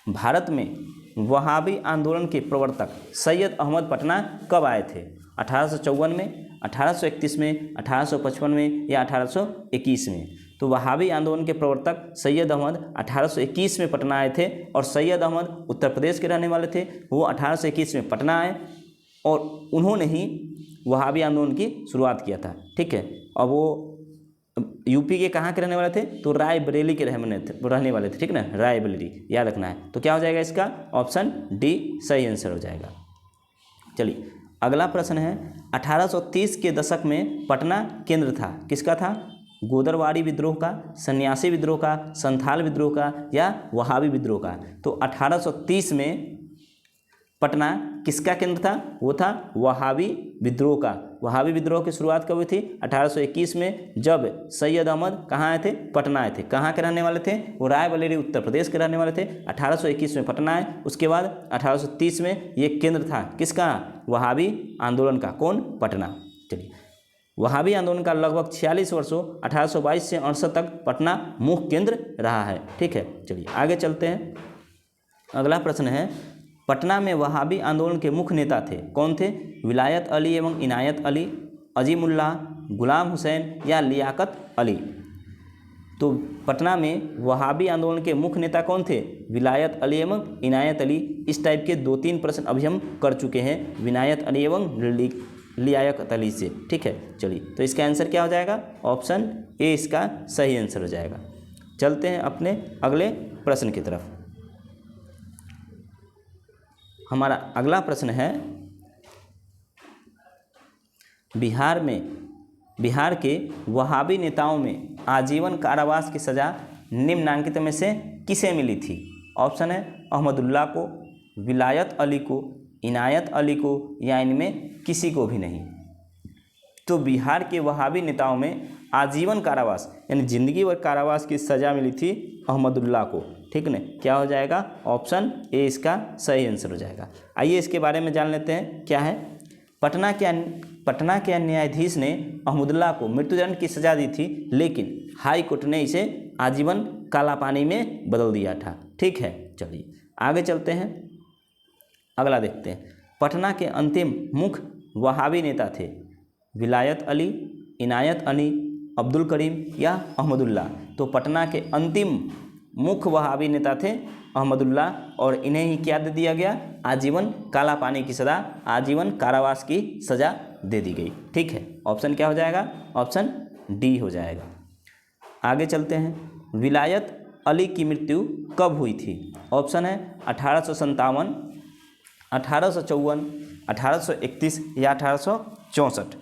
भारत में वहाबी आंदोलन के प्रवर्तक सैयद अहमद पटना कब आए थे, 1854 में, 1831 में, 1855 में या 1821 में। तो वहाबी आंदोलन के प्रवर्तक सैयद अहमद 1821 में पटना आए थे। और सैयद अहमद उत्तर प्रदेश के रहने वाले थे, वो 1821 में पटना आए और उन्होंने ही वहाबी आंदोलन की शुरुआत किया था, ठीक है। और वो यूपी के कहाँ के रहने वाले थे, तो रायबरेली के रहने वाले थे, ठीक ना, रायबरेली, याद रखना है। तो क्या हो जाएगा इसका, ऑप्शन डी सही आंसर हो जाएगा। चलिए अगला प्रश्न है, 1830 के दशक में पटना केंद्र था, किसका था, गोदरवाड़ी विद्रोह का, सन्यासी विद्रोह का, संथाल विद्रोह का या वहाबी विद्रोह का। तो 1830 में पटना किसका केंद्र था, वो था वहाबी विद्रोह का। वहाबी विद्रोह की शुरुआत कब हुई थी, 1821 में, जब सैयद अहमद कहाँ आए थे, पटना आए थे। कहाँ के रहने वाले थे, वो रायबरेली उत्तर प्रदेश के रहने वाले थे। 1821 में पटना आए, उसके बाद 1830 में ये केंद्र था किसका, वहाबी आंदोलन का, कौन, पटना। चलिए वहाबी आंदोलन का लगभग 46 वर्षों 1822 से 68 तक पटना मुख्य केंद्र रहा है, ठीक है। चलिए आगे चलते हैं। अगला प्रश्न है, पटना में वहाबी आंदोलन के मुख्य नेता थे, कौन थे, विलायत अली एवं इनायत अली, अजीमुल्लाह, गुलाम हुसैन या लियाकत अली। तो पटना में वहाबी आंदोलन के मुख्य नेता कौन थे, विलायत अली एवं इनायत अली। इस टाइप के 2-3 प्रश्न अभी हम कर चुके हैं, विनायत अली एवं लियाकत अली से, ठीक है। चलिए तो इसका आंसर क्या हो जाएगा, ऑप्शन ए इसका सही आंसर हो जाएगा। चलते हैं अपने अगले प्रश्न की तरफ। हमारा अगला प्रश्न है, बिहार के वहाबी नेताओं में आजीवन कारावास की सज़ा निम्नांकित में से किसे मिली थी। ऑप्शन है अहमदुल्ला को, विलायत अली को, इनायत अली को या इनमें किसी को भी नहीं। तो बिहार के वहाबी नेताओं में आजीवन कारावास यानी जिंदगी भर कारावास की सज़ा मिली थी अहमदुल्ला को, ठीक न, क्या हो जाएगा, ऑप्शन ए इसका सही आंसर हो जाएगा। आइए इसके बारे में जान लेते हैं क्या है। पटना के न्यायाधीश ने अहमदुल्ला को मृत्युदंड की सज़ा दी थी, लेकिन हाई कोर्ट ने इसे आजीवन काला पानी में बदल दिया था, ठीक है। चलिए आगे चलते हैं, अगला देखते हैं। पटना के अंतिम मुख्य वहाबी नेता थे विलायत अली, इनायत अली, अब्दुल करीम या अहमदुल्ला। तो पटना के अंतिम मुख्य वहाबी नेता थे अहमदुल्ला और इन्हें ही क्या दे दिया गया, आजीवन काला पानी की सज़ा, आजीवन कारावास की सज़ा दे दी गई, ठीक है। ऑप्शन क्या हो जाएगा, ऑप्शन डी हो जाएगा। आगे चलते हैं, विलायत अली की मृत्यु कब हुई थी। ऑप्शन है 1857, 1854, 1831 या 1864।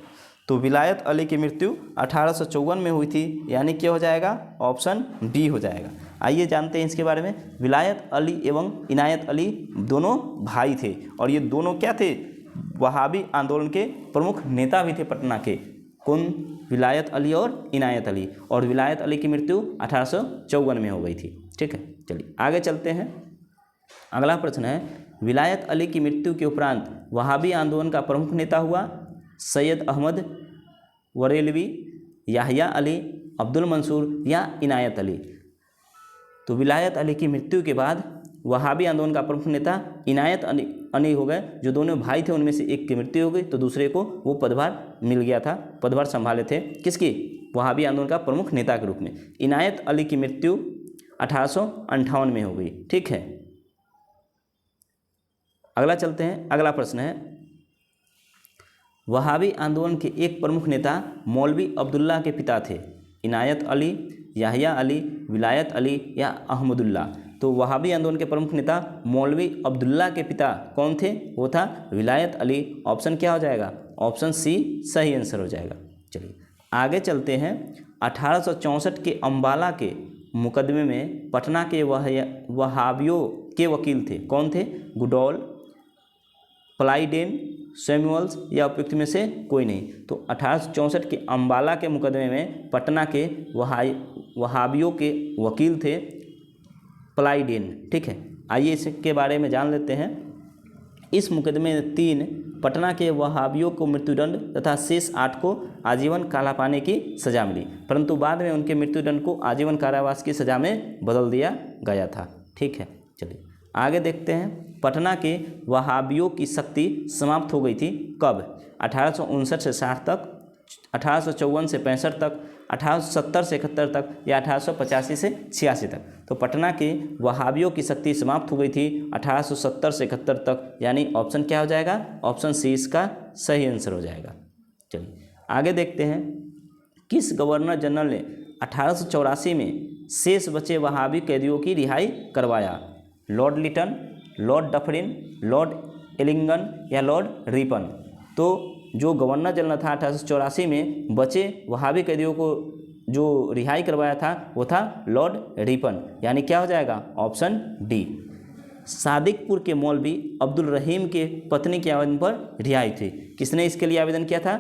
तो विलायत अली की मृत्यु 1854 में हुई थी, यानी क्या हो जाएगा, ऑप्शन डी हो जाएगा। आइए जानते हैं इसके बारे में। विलायत अली एवं इनायत अली दोनों भाई थे और ये दोनों क्या थे, वहाबी आंदोलन के प्रमुख नेता भी थे पटना के। कौन, विलायत अली और इनायत अली। और विलायत अली की मृत्यु 1854 में हो गई थी। ठीक है, चलिए आगे चलते हैं। अगला प्रश्न है, विलायत अली की मृत्यु के उपरांत वहाबी आंदोलन का प्रमुख नेता हुआ सैयद अहमद बरेलवी, याहिया अली, अब्दुल मंसूर या इनायत अली। तो विलायत अली की मृत्यु के बाद वहाबी आंदोलन का प्रमुख नेता इनायत अली हो गए। जो दोनों भाई थे उनमें से एक की मृत्यु हो गई तो दूसरे को वो पदभार मिल गया था, पदभार संभाले थे किसकी, वहाबी आंदोलन का प्रमुख नेता के रूप में। इनायत अली की मृत्यु 1858 में हो गई। ठीक है, अगला चलते हैं। अगला प्रश्न है, वहाबी आंदोलन के एक प्रमुख नेता मौलवी अब्दुल्ला के पिता थे। इनायत अली, याहिया अली, विलायत अली या अहमदुल्ला। तो वहाबी आंदोलन के प्रमुख नेता मौलवी अब्दुल्ला के पिता कौन थे, वो था विलायत अली। ऑप्शन क्या हो जाएगा, ऑप्शन सी सही आंसर हो जाएगा। चलिए आगे चलते हैं। 1864 के अम्बाला के मुकदमे में पटना के वहाबियों के वकील थे। कौन थे, गुडॉल, प्लाइडेन, सैमुअल्स या उपयुक्त में से कोई नहीं। तो 1864 के अम्बाला के मुकदमे में पटना के वहाबियों के वकील थे प्लाइडेन। ठीक है, आइए इसके बारे में जान लेते हैं। इस मुकदमे में 3 पटना के वहाबियों को मृत्युदंड तथा शेष 8 को आजीवन काला पाने की सज़ा मिली, परंतु बाद में उनके मृत्युदंड को आजीवन कारावास की सज़ा में बदल दिया गया था। ठीक है, चलिए आगे देखते हैं। पटना के वहाबियों की शक्ति समाप्त हो गई थी कब, 1859 से 60 तक, 1854 से 65 तक, 1870 से 71 तक या 1885 से 86 तक। तो पटना के वहाबियों की शक्ति समाप्त हो गई थी 1870 से 71 तक, यानी ऑप्शन क्या हो जाएगा, ऑप्शन सी इसका सही आंसर हो जाएगा। चलिए आगे देखते हैं। किस गवर्नर जनरल ने 1884 में शेष बचे वहाबी कैदियों की रिहाई करवाया, Lord Lytton, Lord Dufferin, Lord Elgin या लॉर्ड रिपन। तो जो गवर्नर जनरल था 1884 में बचे वहाबी कैदियों को जो रिहाई करवाया था वो था लॉर्ड रिपन, यानी क्या हो जाएगा, ऑप्शन डी। सादिकपुर के मौलवी अब्दुल रहीम के पत्नी के आवेदन पर रिहाई थी। किसने इसके लिए आवेदन किया था,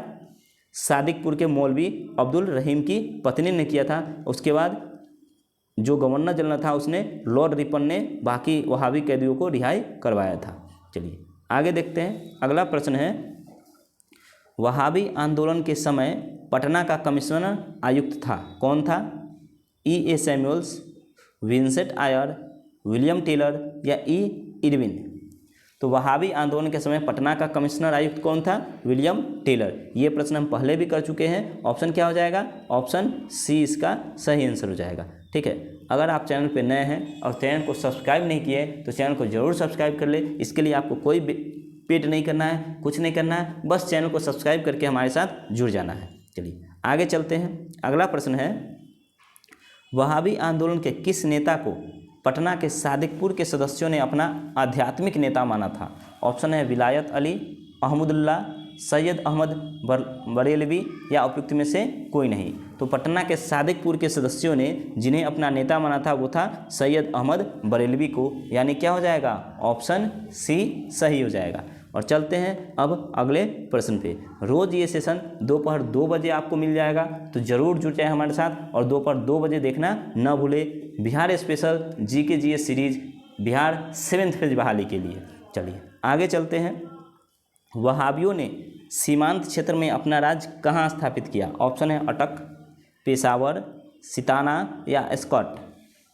सादिकपुर के मौलवी अब्दुल रहीम की पत्नी ने किया था। उसके बाद जो गवर्नर जनरल था उसने, लॉर्ड रिपन ने बाकी वहाबी कैदियों को रिहाई करवाया था। चलिए आगे देखते हैं। अगला प्रश्न है, वहाबी आंदोलन के समय पटना का कमिश्नर आयुक्त था, कौन था, E.A. Samuels, Vincent Eyre, William Taylor या E. इरविन। तो वहाबी आंदोलन के समय पटना का कमिश्नर आयुक्त कौन था, विलियम टेलर। ये प्रश्न हम पहले भी कर चुके हैं। ऑप्शन क्या हो जाएगा, ऑप्शन सी इसका सही आंसर हो जाएगा। ठीक है, अगर आप चैनल पे नए हैं और चैनल को सब्सक्राइब नहीं किए तो चैनल को ज़रूर सब्सक्राइब कर ले। इसके लिए आपको कोई पेड नहीं करना है, कुछ नहीं करना है, बस चैनल को सब्सक्राइब करके हमारे साथ जुड़ जाना है। चलिए आगे चलते हैं। अगला प्रश्न है, वहाबी आंदोलन के किस नेता को पटना के सादिकपुर के सदस्यों ने अपना आध्यात्मिक नेता माना था। ऑप्शन है विलायत अली, अहमदुल्ला, सैयद अहमद बरेलवी या उपयुक्त में से कोई नहीं। तो पटना के सादिकपुर के सदस्यों ने जिन्हें अपना नेता माना था वो था सैयद अहमद बरेलवी को, यानी क्या हो जाएगा, ऑप्शन सी सही हो जाएगा। और चलते हैं अब अगले प्रश्न पे। रोज़ ये सेशन दोपहर 2 बजे आपको मिल जाएगा, तो ज़रूर जुड़ जाए हमारे साथ और दोपहर 2 बजे देखना न भूले। Bihar special GK GS series Bihar 7th phase बहाली के लिए। चलिए आगे चलते हैं। वहाबियों ने सीमांत क्षेत्र में अपना राज्य कहाँ स्थापित किया। ऑप्शन है अटक, पेशावर, सिताना या स्कॉट।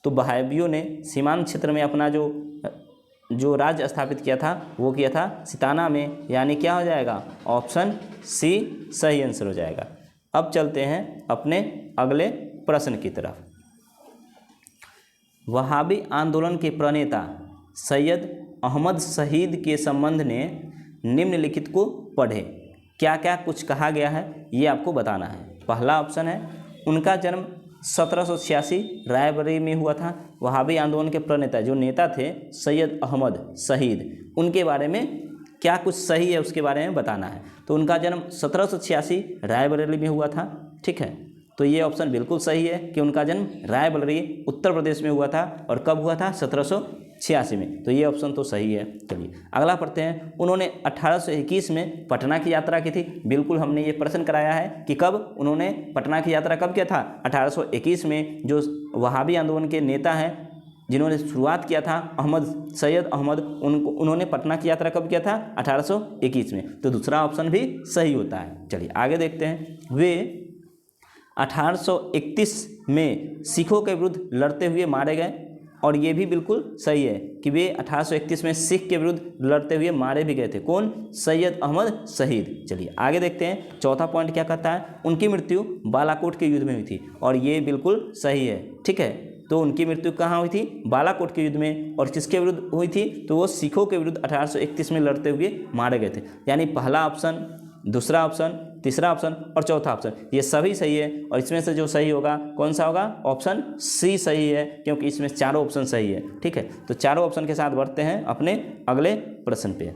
तो वहाबियों ने सीमांत क्षेत्र में अपना जो राज्य स्थापित किया था वो किया था सिताना में, यानी क्या हो जाएगा, ऑप्शन सी सही आंसर हो जाएगा। अब चलते हैं अपने अगले प्रश्न की तरफ। वहाबी आंदोलन के प्रणेता सैयद अहमद शहीद के संबंध में निम्नलिखित को पढ़े। क्या क्या कुछ कहा गया है ये आपको बताना है। पहला ऑप्शन है, उनका जन्म 1786 रायबरेली में हुआ था। वहाबी आंदोलन के प्रणेता जो नेता थे सैयद अहमद शहीद, उनके बारे में क्या कुछ सही है उसके बारे में बताना है। तो उनका जन्म 1786 रायबरेली में हुआ था, ठीक है। तो ये ऑप्शन बिल्कुल सही है कि उनका जन्म रायबरेली उत्तर प्रदेश में हुआ था। और कब हुआ था? 1786 में। तो ये ऑप्शन तो सही है। चलिए अगला पढ़ते हैं। उन्होंने 1821 में पटना की यात्रा की थी। बिल्कुल हमने ये प्रश्न कराया है कि कब उन्होंने पटना की यात्रा कब किया था? 1821 में। जो वहाबी आंदोलन के नेता हैं जिन्होंने शुरुआत किया था, सैयद अहमद, उन्होंने पटना की यात्रा कब किया था? 1821 में। तो दूसरा ऑप्शन भी सही होता है। चलिए आगे देखते हैं। वे 1831 में सिखों के विरुद्ध लड़ते हुए मारे गए। और ये भी बिल्कुल सही है कि वे 1831 में सिख के विरुद्ध लड़ते हुए मारे भी गए थे। कौन? सैयद अहमद शहीद। चलिए आगे देखते हैं। चौथा पॉइंट क्या कहता है? उनकी मृत्यु बालाकोट के युद्ध में हुई थी। और ये बिल्कुल सही है, ठीक है। तो उनकी मृत्यु कहाँ हुई थी? बालाकोट के युद्ध में। और किसके विरुद्ध हुई थी? तो वो सिखों के विरुद्ध 1831 में लड़ते हुए मारे गए थे। यानी पहला ऑप्शन, दूसरा ऑप्शन, तीसरा ऑप्शन और चौथा ऑप्शन ये सभी सही है। और इसमें से जो सही होगा कौन सा होगा? ऑप्शन सी सही है, क्योंकि इसमें चारों ऑप्शन सही है, ठीक है। तो चारों ऑप्शन के साथ बढ़ते हैं अपने अगले प्रश्न पे।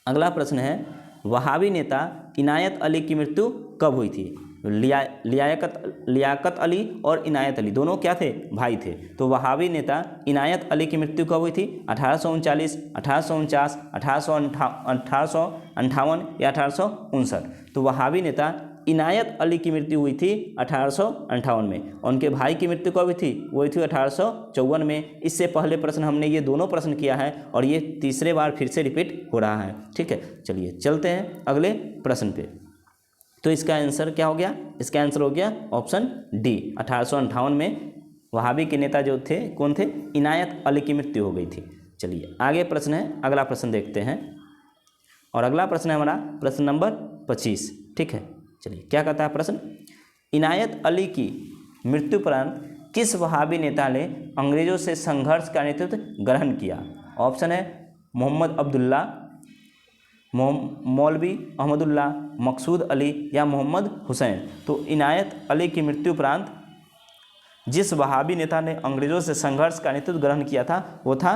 अगला प्रश्न है, वहाबी नेता इनायत अली की मृत्यु कब हुई थी? लियाकत अली और इनायत अली दोनों क्या थे? भाई थे। तो वहाबी नेता इनायत अली की मृत्यु कब हुई थी? 1839, 1849, 1858 या 1859। तो वहाबी नेता इनायत अली की मृत्यु हुई थी 1858 में। उनके भाई की मृत्यु कब हुई थी? वो हुई थी 1854 में। इससे पहले प्रश्न हमने ये दोनों प्रश्न किया है और ये तीसरे बार फिर से रिपीट हो रहा है, ठीक है। चलिए चलते हैं अगले प्रश्न पे। तो इसका आंसर क्या हो गया? इसका आंसर हो गया ऑप्शन डी। 1858 में वहाबी के नेता जो थे कौन थे? इनायत अली की मृत्यु हो गई थी। चलिए आगे प्रश्न है, अगला प्रश्न देखते हैं। और अगला प्रश्न है हमारा प्रश्न नंबर 25, ठीक है। चलिए क्या कहता है प्रश्न? इनायत अली की मृत्यु उपरांत किस वहाबी नेता ने अंग्रेजों से संघर्ष का नेतृत्व ग्रहण किया? ऑप्शन है मोहम्मद अब्दुल्ला, मौलवी अहमदुल्ला, मकसूद अली या मोहम्मद हुसैन। तो इनायत अली की मृत्यु उपरांत जिस वहाबी नेता ने अंग्रेजों से संघर्ष का नेतृत्व ग्रहण किया था वो था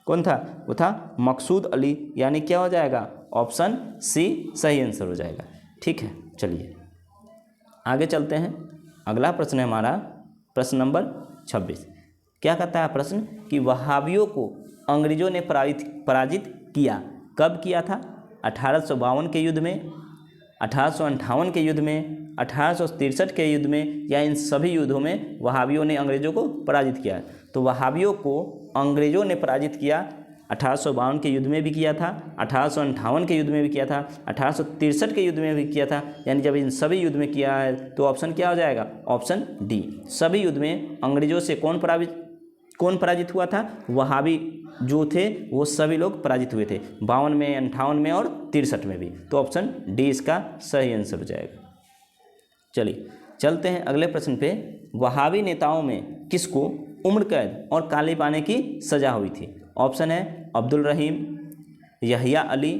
कौन था? वो था मकसूद अली। यानी क्या हो जाएगा? ऑप्शन सी सही आंसर हो जाएगा, ठीक है। चलिए आगे चलते हैं। अगला प्रश्न है हमारा प्रश्न नंबर 26। क्या कहता है प्रश्न कि वहाबियों को अंग्रेजों ने पराजित किया। कब किया था? 1852 के युद्ध में, 1858 के युद्ध में, 1863 के युद्ध में, या इन सभी युद्धों में वहाबियों ने अंग्रेजों को पराजित किया। तो वहाबियों को अंग्रेजों ने पराजित किया 1852 के युद्ध में भी किया था, 1858 के युद्ध में भी किया था, 1863 के युद्ध में भी किया था। यानी जब इन सभी युद्ध में किया है तो ऑप्शन क्या हो जाएगा? Option D. सभी युद्ध में अंग्रेजों से कौन पराजित हुआ था? वहाबी जो थे वो सभी लोग पराजित हुए थे 52 में, 58 में और 63 में भी। तो ऑप्शन डी इसका सही आंसर हो जाएगा। चलिए चलते हैं अगले प्रश्न पे। वहाबी नेताओं में किसको उम्र कैद और काले पानी की सजा हुई थी? ऑप्शन है अब्दुल रहीम, यहिया अली,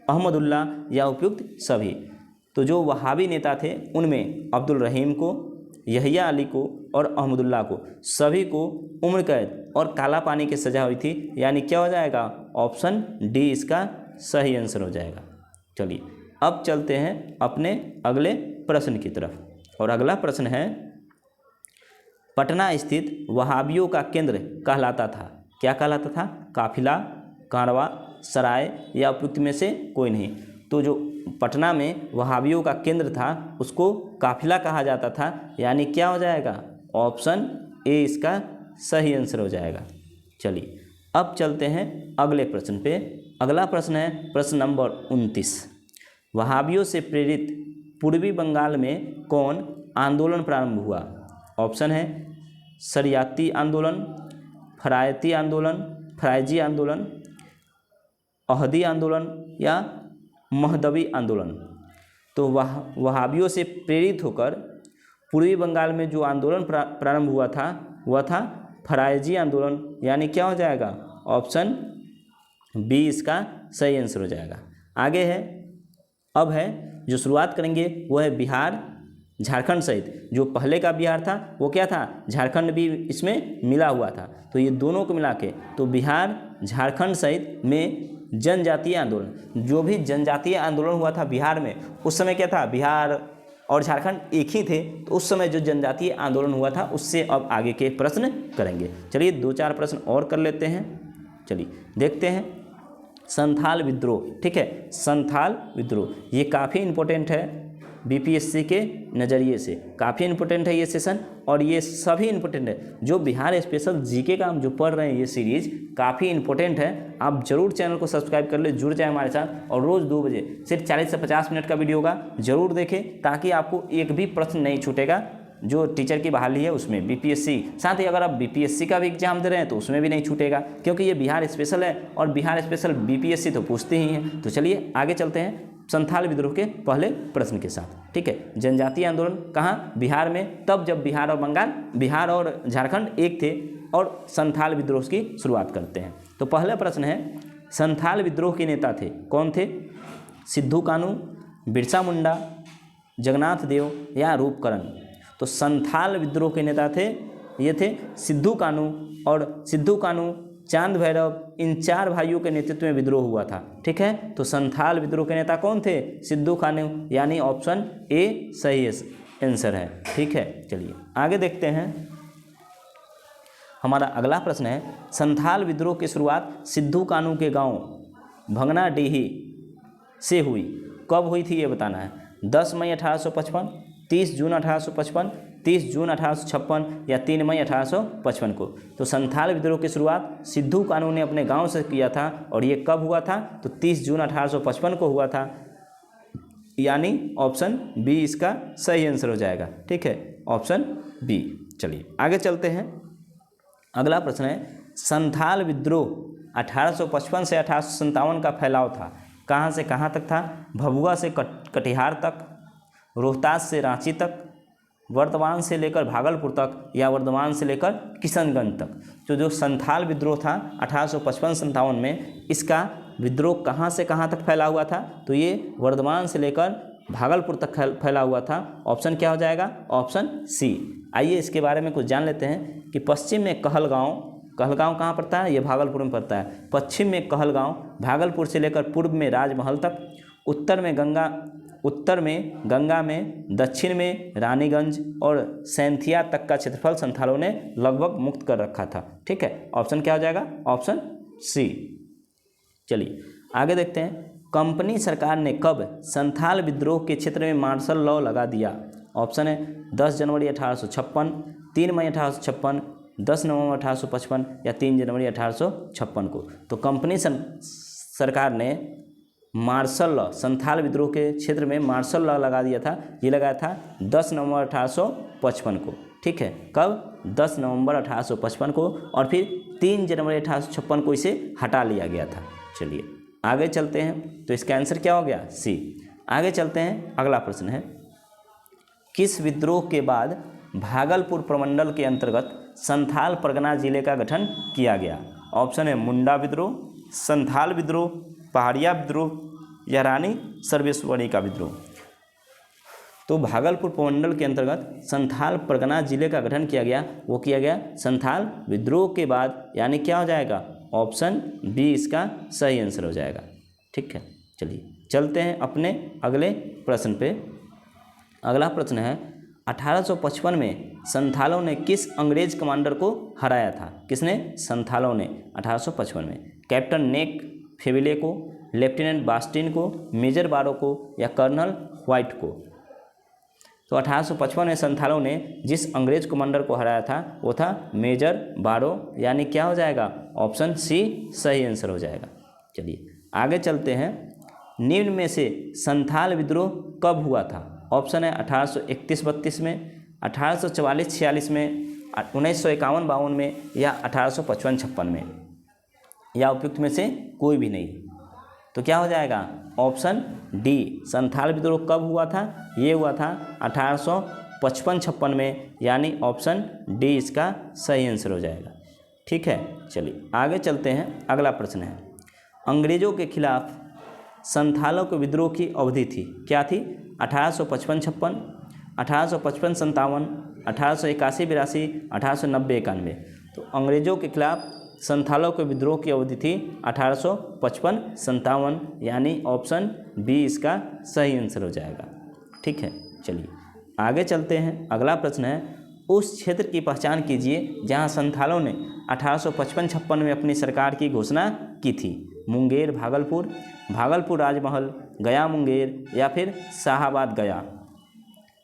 अहमदुल्ला या उपयुक्त सभी। तो जो वहाबी नेता थे उनमें अब्दुल रहीम को, यहिया अली को और अहमदुल्ला को सभी को उम्र कैद और काला पानी की सजा हुई थी। यानी क्या हो जाएगा? ऑप्शन डी इसका सही आंसर हो जाएगा। चलिए अब चलते हैं अपने अगले प्रश्न की तरफ। और अगला प्रश्न है, पटना स्थित वहाबियों का केंद्र कहलाता था। क्या कहलाता था? काफिला, कारवा, सराय या उपयुक्त में से कोई नहीं। तो जो पटना में वहाबियों का केंद्र था उसको काफिला कहा जाता था। यानी क्या हो जाएगा? ऑप्शन ए इसका सही आंसर हो जाएगा। चलिए अब चलते हैं अगले प्रश्न पे। अगला प्रश्न है प्रश्न नंबर 29। वहाबियों से प्रेरित पूर्वी बंगाल में कौन आंदोलन प्रारंभ हुआ? ऑप्शन है शरियाती आंदोलन, फरायती आंदोलन, फरायजी आंदोलन, अहदी आंदोलन या महदवी आंदोलन। तो वहाबियों से प्रेरित होकर पूर्वी बंगाल में जो आंदोलन प्रारंभ हुआ था वह था फरायजी आंदोलन। यानी क्या हो जाएगा? ऑप्शन बी इसका सही आंसर हो जाएगा। आगे है, अब है जो शुरुआत करेंगे वो है बिहार झारखंड सहित। जो पहले का बिहार था वो क्या था? झारखंड भी इसमें मिला हुआ था। तो ये दोनों को मिला के तो बिहार झारखंड सहित में जनजातीय आंदोलन, जो भी जनजातीय आंदोलन हुआ था बिहार में, उस समय क्या था, बिहार और झारखंड एक ही थे, तो उस समय जो जनजातीय आंदोलन हुआ था उससे अब आगे के प्रश्न करेंगे। चलिए 2-4 प्रश्न और कर लेते हैं। चलिए देखते हैं संथाल विद्रोह। ठीक है, संथाल विद्रोह ये काफ़ी इम्पोर्टेंट है बीपीएससी के नज़रिए से, काफ़ी इम्पोर्टेंट है ये सेशन, और ये सभी इम्पोर्टेंट है। जो बिहार स्पेशल जीके का हम जो पढ़ रहे हैं ये सीरीज़ काफ़ी इम्पोर्टेंट है। आप जरूर चैनल को सब्सक्राइब कर ले, जुड़ जाए हमारे साथ, और रोज़ 2 बजे सिर्फ 40 से 50 मिनट का वीडियो होगा, जरूर देखें ताकि आपको एक भी प्रश्न नहीं छूटेगा जो टीचर की बहाली है उसमें, बीपीएससी, साथ ही अगर आप बीपीएससी का भी एग्जाम दे रहे हैं तो उसमें भी नहीं छूटेगा, क्योंकि ये बिहार स्पेशल है और बिहार स्पेशल बीपीएससी तो पूछते ही हैं। तो चलिए आगे चलते हैं संथाल विद्रोह के पहले प्रश्न के साथ। ठीक है, जनजातीय आंदोलन कहाँ, बिहार में, तब जब बिहार और झारखंड एक थे, और संथाल विद्रोह की शुरुआत करते हैं। तो पहला प्रश्न है, संथाल विद्रोह के नेता थे, कौन थे? सिद्धू कानू, बिरसा मुंडा, जगन्नाथ देव या रूपकरण? तो संथाल विद्रोह के नेता थे, ये थे सिद्धू कानू, और सिद्धू कानू, चांद भैरव, इन 4 भाइयों के नेतृत्व में विद्रोह हुआ था। ठीक है, तो संथाल विद्रोह के नेता कौन थे? सिद्धू कानू, यानी ऑप्शन ए सही आंसर है। ठीक है, चलिए आगे देखते हैं। हमारा अगला प्रश्न है, संथाल विद्रोह की शुरुआत सिद्धू कानू के गांव भंगनाडीही से हुई, कब हुई थी ये बताना है। 10 मई 1855, 30 जून 1855, 30 जून 1856 या 3 मई 1855 को? तो संथाल विद्रोह की शुरुआत सिद्धू कानू ने अपने गांव से किया था, और ये कब हुआ था? तो 30 जून 1855 को हुआ था, यानी ऑप्शन बी इसका सही आंसर हो जाएगा। ठीक है, ऑप्शन बी। चलिए आगे चलते हैं। अगला प्रश्न है, संथाल विद्रोह 1855 से 1857 का फैलाव था, कहाँ से कहाँ तक था? भभुआ से कटिहार तक, रोहतास से रांची तक, वर्धमान से लेकर भागलपुर तक, या वर्धमान से लेकर किशनगंज तक? तो जो संथाल विद्रोह था 1855-57 में, इसका विद्रोह कहाँ से कहाँ तक फैला हुआ था? तो ये वर्धमान से लेकर भागलपुर तक फैला हुआ था। ऑप्शन क्या हो जाएगा? Option C. आइए इसके बारे में कुछ जान लेते हैं कि पश्चिम में कहलगांव कहाँ पड़ता है? ये भागलपुर में पड़ता है। पश्चिम में कहलगांव, भागलपुर से लेकर पूर्व में राजमहल तक, उत्तर में गंगा में, दक्षिण में रानीगंज और सैंथिया तक का क्षेत्रफल संथालों ने लगभग मुक्त कर रखा था। ठीक है, ऑप्शन क्या हो जाएगा? Option C. चलिए आगे देखते हैं। कंपनी सरकार ने कब संथाल विद्रोह के क्षेत्र में मार्शल लॉ लगा दिया? ऑप्शन है 10 जनवरी 1856, 3 मई 1856, 10 नवंबर 1855 या 3 जनवरी 1856 को? तो कंपनी सरकार ने मार्शल लॉ, संथाल विद्रोह के क्षेत्र में मार्शल लॉ लगा दिया था। ये लगाया था 10 नवंबर 1855 को। ठीक है, कब? 10 नवंबर 1855 को, और फिर 3 जनवरी 1856 को इसे हटा लिया गया था। चलिए आगे चलते हैं। तो इसका आंसर क्या हो गया? सी। आगे चलते हैं। अगला प्रश्न है, किस विद्रोह के बाद भागलपुर प्रमंडल के अंतर्गत संथाल परगना जिले का गठन किया गया? ऑप्शन है मुंडा विद्रोह, संथाल विद्रोह, पहाड़िया विद्रोह या रानी सर्वेश्वरी का विद्रोह? तो भागलपुर प्रमंडल के अंतर्गत संथाल परगना जिले का गठन किया गया, वो किया गया संथाल विद्रोह के बाद, यानी क्या हो जाएगा? ऑप्शन बी इसका सही आंसर हो जाएगा। ठीक है, चलिए चलते हैं अपने अगले प्रश्न पे। अगला प्रश्न है, 1855 में संथालों ने किस अंग्रेज कमांडर को हराया था? किसने? संथालों ने 1855 में। कैप्टन नेक फेविले को, लेफ्टिनेंट बास्टिन को, मेजर बारो को या कर्नल व्हाइट को? तो 1855 में संथालों ने जिस अंग्रेज कमांडर को हराया था वो था मेजर बारो, यानी क्या हो जाएगा? ऑप्शन सी सही आंसर हो जाएगा। चलिए आगे चलते हैं। निम्न में से संथाल विद्रोह कब हुआ था? ऑप्शन है 1831-32 में, 1844-46 में, 1951-52 में या 1855-56 में, या उपयुक्त में से कोई भी नहीं? तो क्या हो जाएगा? Option D. संथाल विद्रोह कब हुआ था? ये हुआ था 1855-56 में, यानी ऑप्शन डी इसका सही आंसर हो जाएगा। ठीक है, चलिए आगे चलते हैं। अगला प्रश्न है, अंग्रेजों के खिलाफ संथालों के विद्रोह की अवधि थी, क्या थी? 1855-56, 1855-57, 1881-82, 1890-91। तो अंग्रेजों के खिलाफ संथालों के विद्रोह की अवधि थी 1855-57, यानी ऑप्शन बी इसका सही आंसर हो जाएगा। ठीक है, चलिए आगे चलते हैं। अगला प्रश्न है, उस क्षेत्र की पहचान कीजिए जहां संथालों ने 1855-56 में अपनी सरकार की घोषणा की थी। मुंगेर भागलपुर, भागलपुर राजमहल, गया मुंगेर या फिर शाहाबाद गया।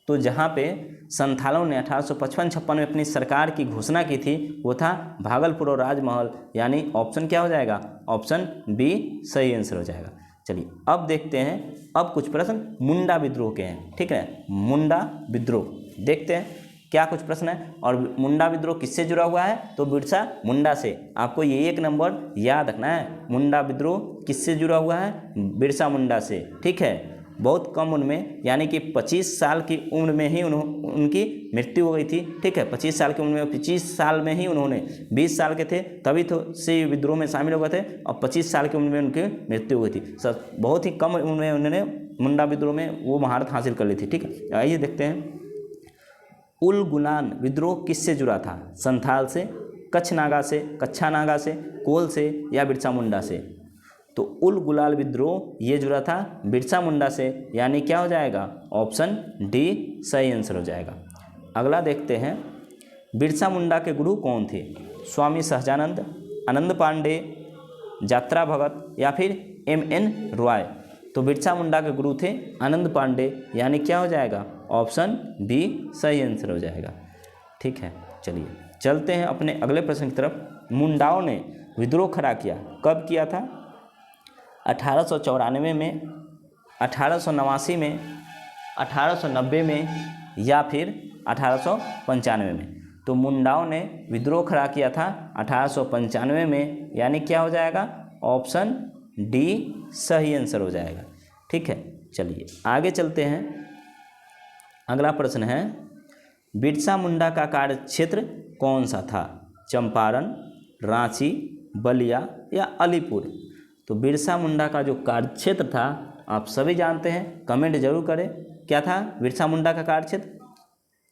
तो जहाँ पे संथालों ने 1855-56 में अपनी सरकार की घोषणा की थी वो था भागलपुर और राजमहल, यानी ऑप्शन क्या हो जाएगा, ऑप्शन बी सही आंसर हो जाएगा। चलिए अब देखते हैं, अब कुछ प्रश्न मुंडा विद्रोह के हैं। ठीक है, मुंडा विद्रोह देखते हैं क्या कुछ प्रश्न है। और मुंडा विद्रोह किससे जुड़ा हुआ है, तो बिरसा मुंडा से। आपको ये 1 नंबर याद रखना है, मुंडा विद्रोह किससे जुड़ा हुआ है, बिरसा मुंडा से। ठीक है, बहुत कम उम्र में, यानी कि 25 साल की उम्र में ही उनकी मृत्यु हो गई थी। ठीक है, 25 साल की उम्र में, 25 साल में ही उन्होंने, 20 साल के थे तभी तो से विद्रोह में शामिल हो गए थे, और 25 साल की उम्र में उनकी मृत्यु हो गई थी। सर बहुत ही कम उम्र में उन्होंने मुंडा विद्रोह में वो महारत हासिल कर ली थी। ठीक है, आइए देखते हैं। उल गुलान विद्रोह किससे जुड़ा था, संथाल से, कच्छ नागा से, कच्छा नागा से, कोल से या बिरसा मुंडा से। तो उल गुलाल विद्रोह ये जुड़ा था बिरसा मुंडा से, यानी क्या हो जाएगा, ऑप्शन डी सही आंसर हो जाएगा। अगला देखते हैं, बिरसा मुंडा के गुरु कौन थे, स्वामी सहजानंद, आनंद पांडे, यात्रा भगत या फिर M.N. रॉय। तो बिरसा मुंडा के गुरु थे आनंद पांडे, यानी क्या हो जाएगा, ऑप्शन बी सही आंसर हो जाएगा। ठीक है, चलिए चलते हैं अपने अगले प्रश्न की तरफ। मुंडाओं ने विद्रोह खड़ा किया, कब किया था, 1894 में, 1889 में, 1890 में या फिर 1895 में। तो मुंडाओं ने विद्रोह खड़ा किया था 1895 में, यानी क्या हो जाएगा, ऑप्शन डी सही आंसर हो जाएगा। ठीक है, चलिए आगे चलते हैं। अगला प्रश्न है, बिरसा मुंडा का कार्य क्षेत्र कौन सा था, चंपारण, रांची, बलिया या अलीपुर। तो बिरसा मुंडा का जो कार्य क्षेत्र था आप सभी जानते हैं, कमेंट जरूर करें क्या था बिरसा मुंडा का कार्य क्षेत्र,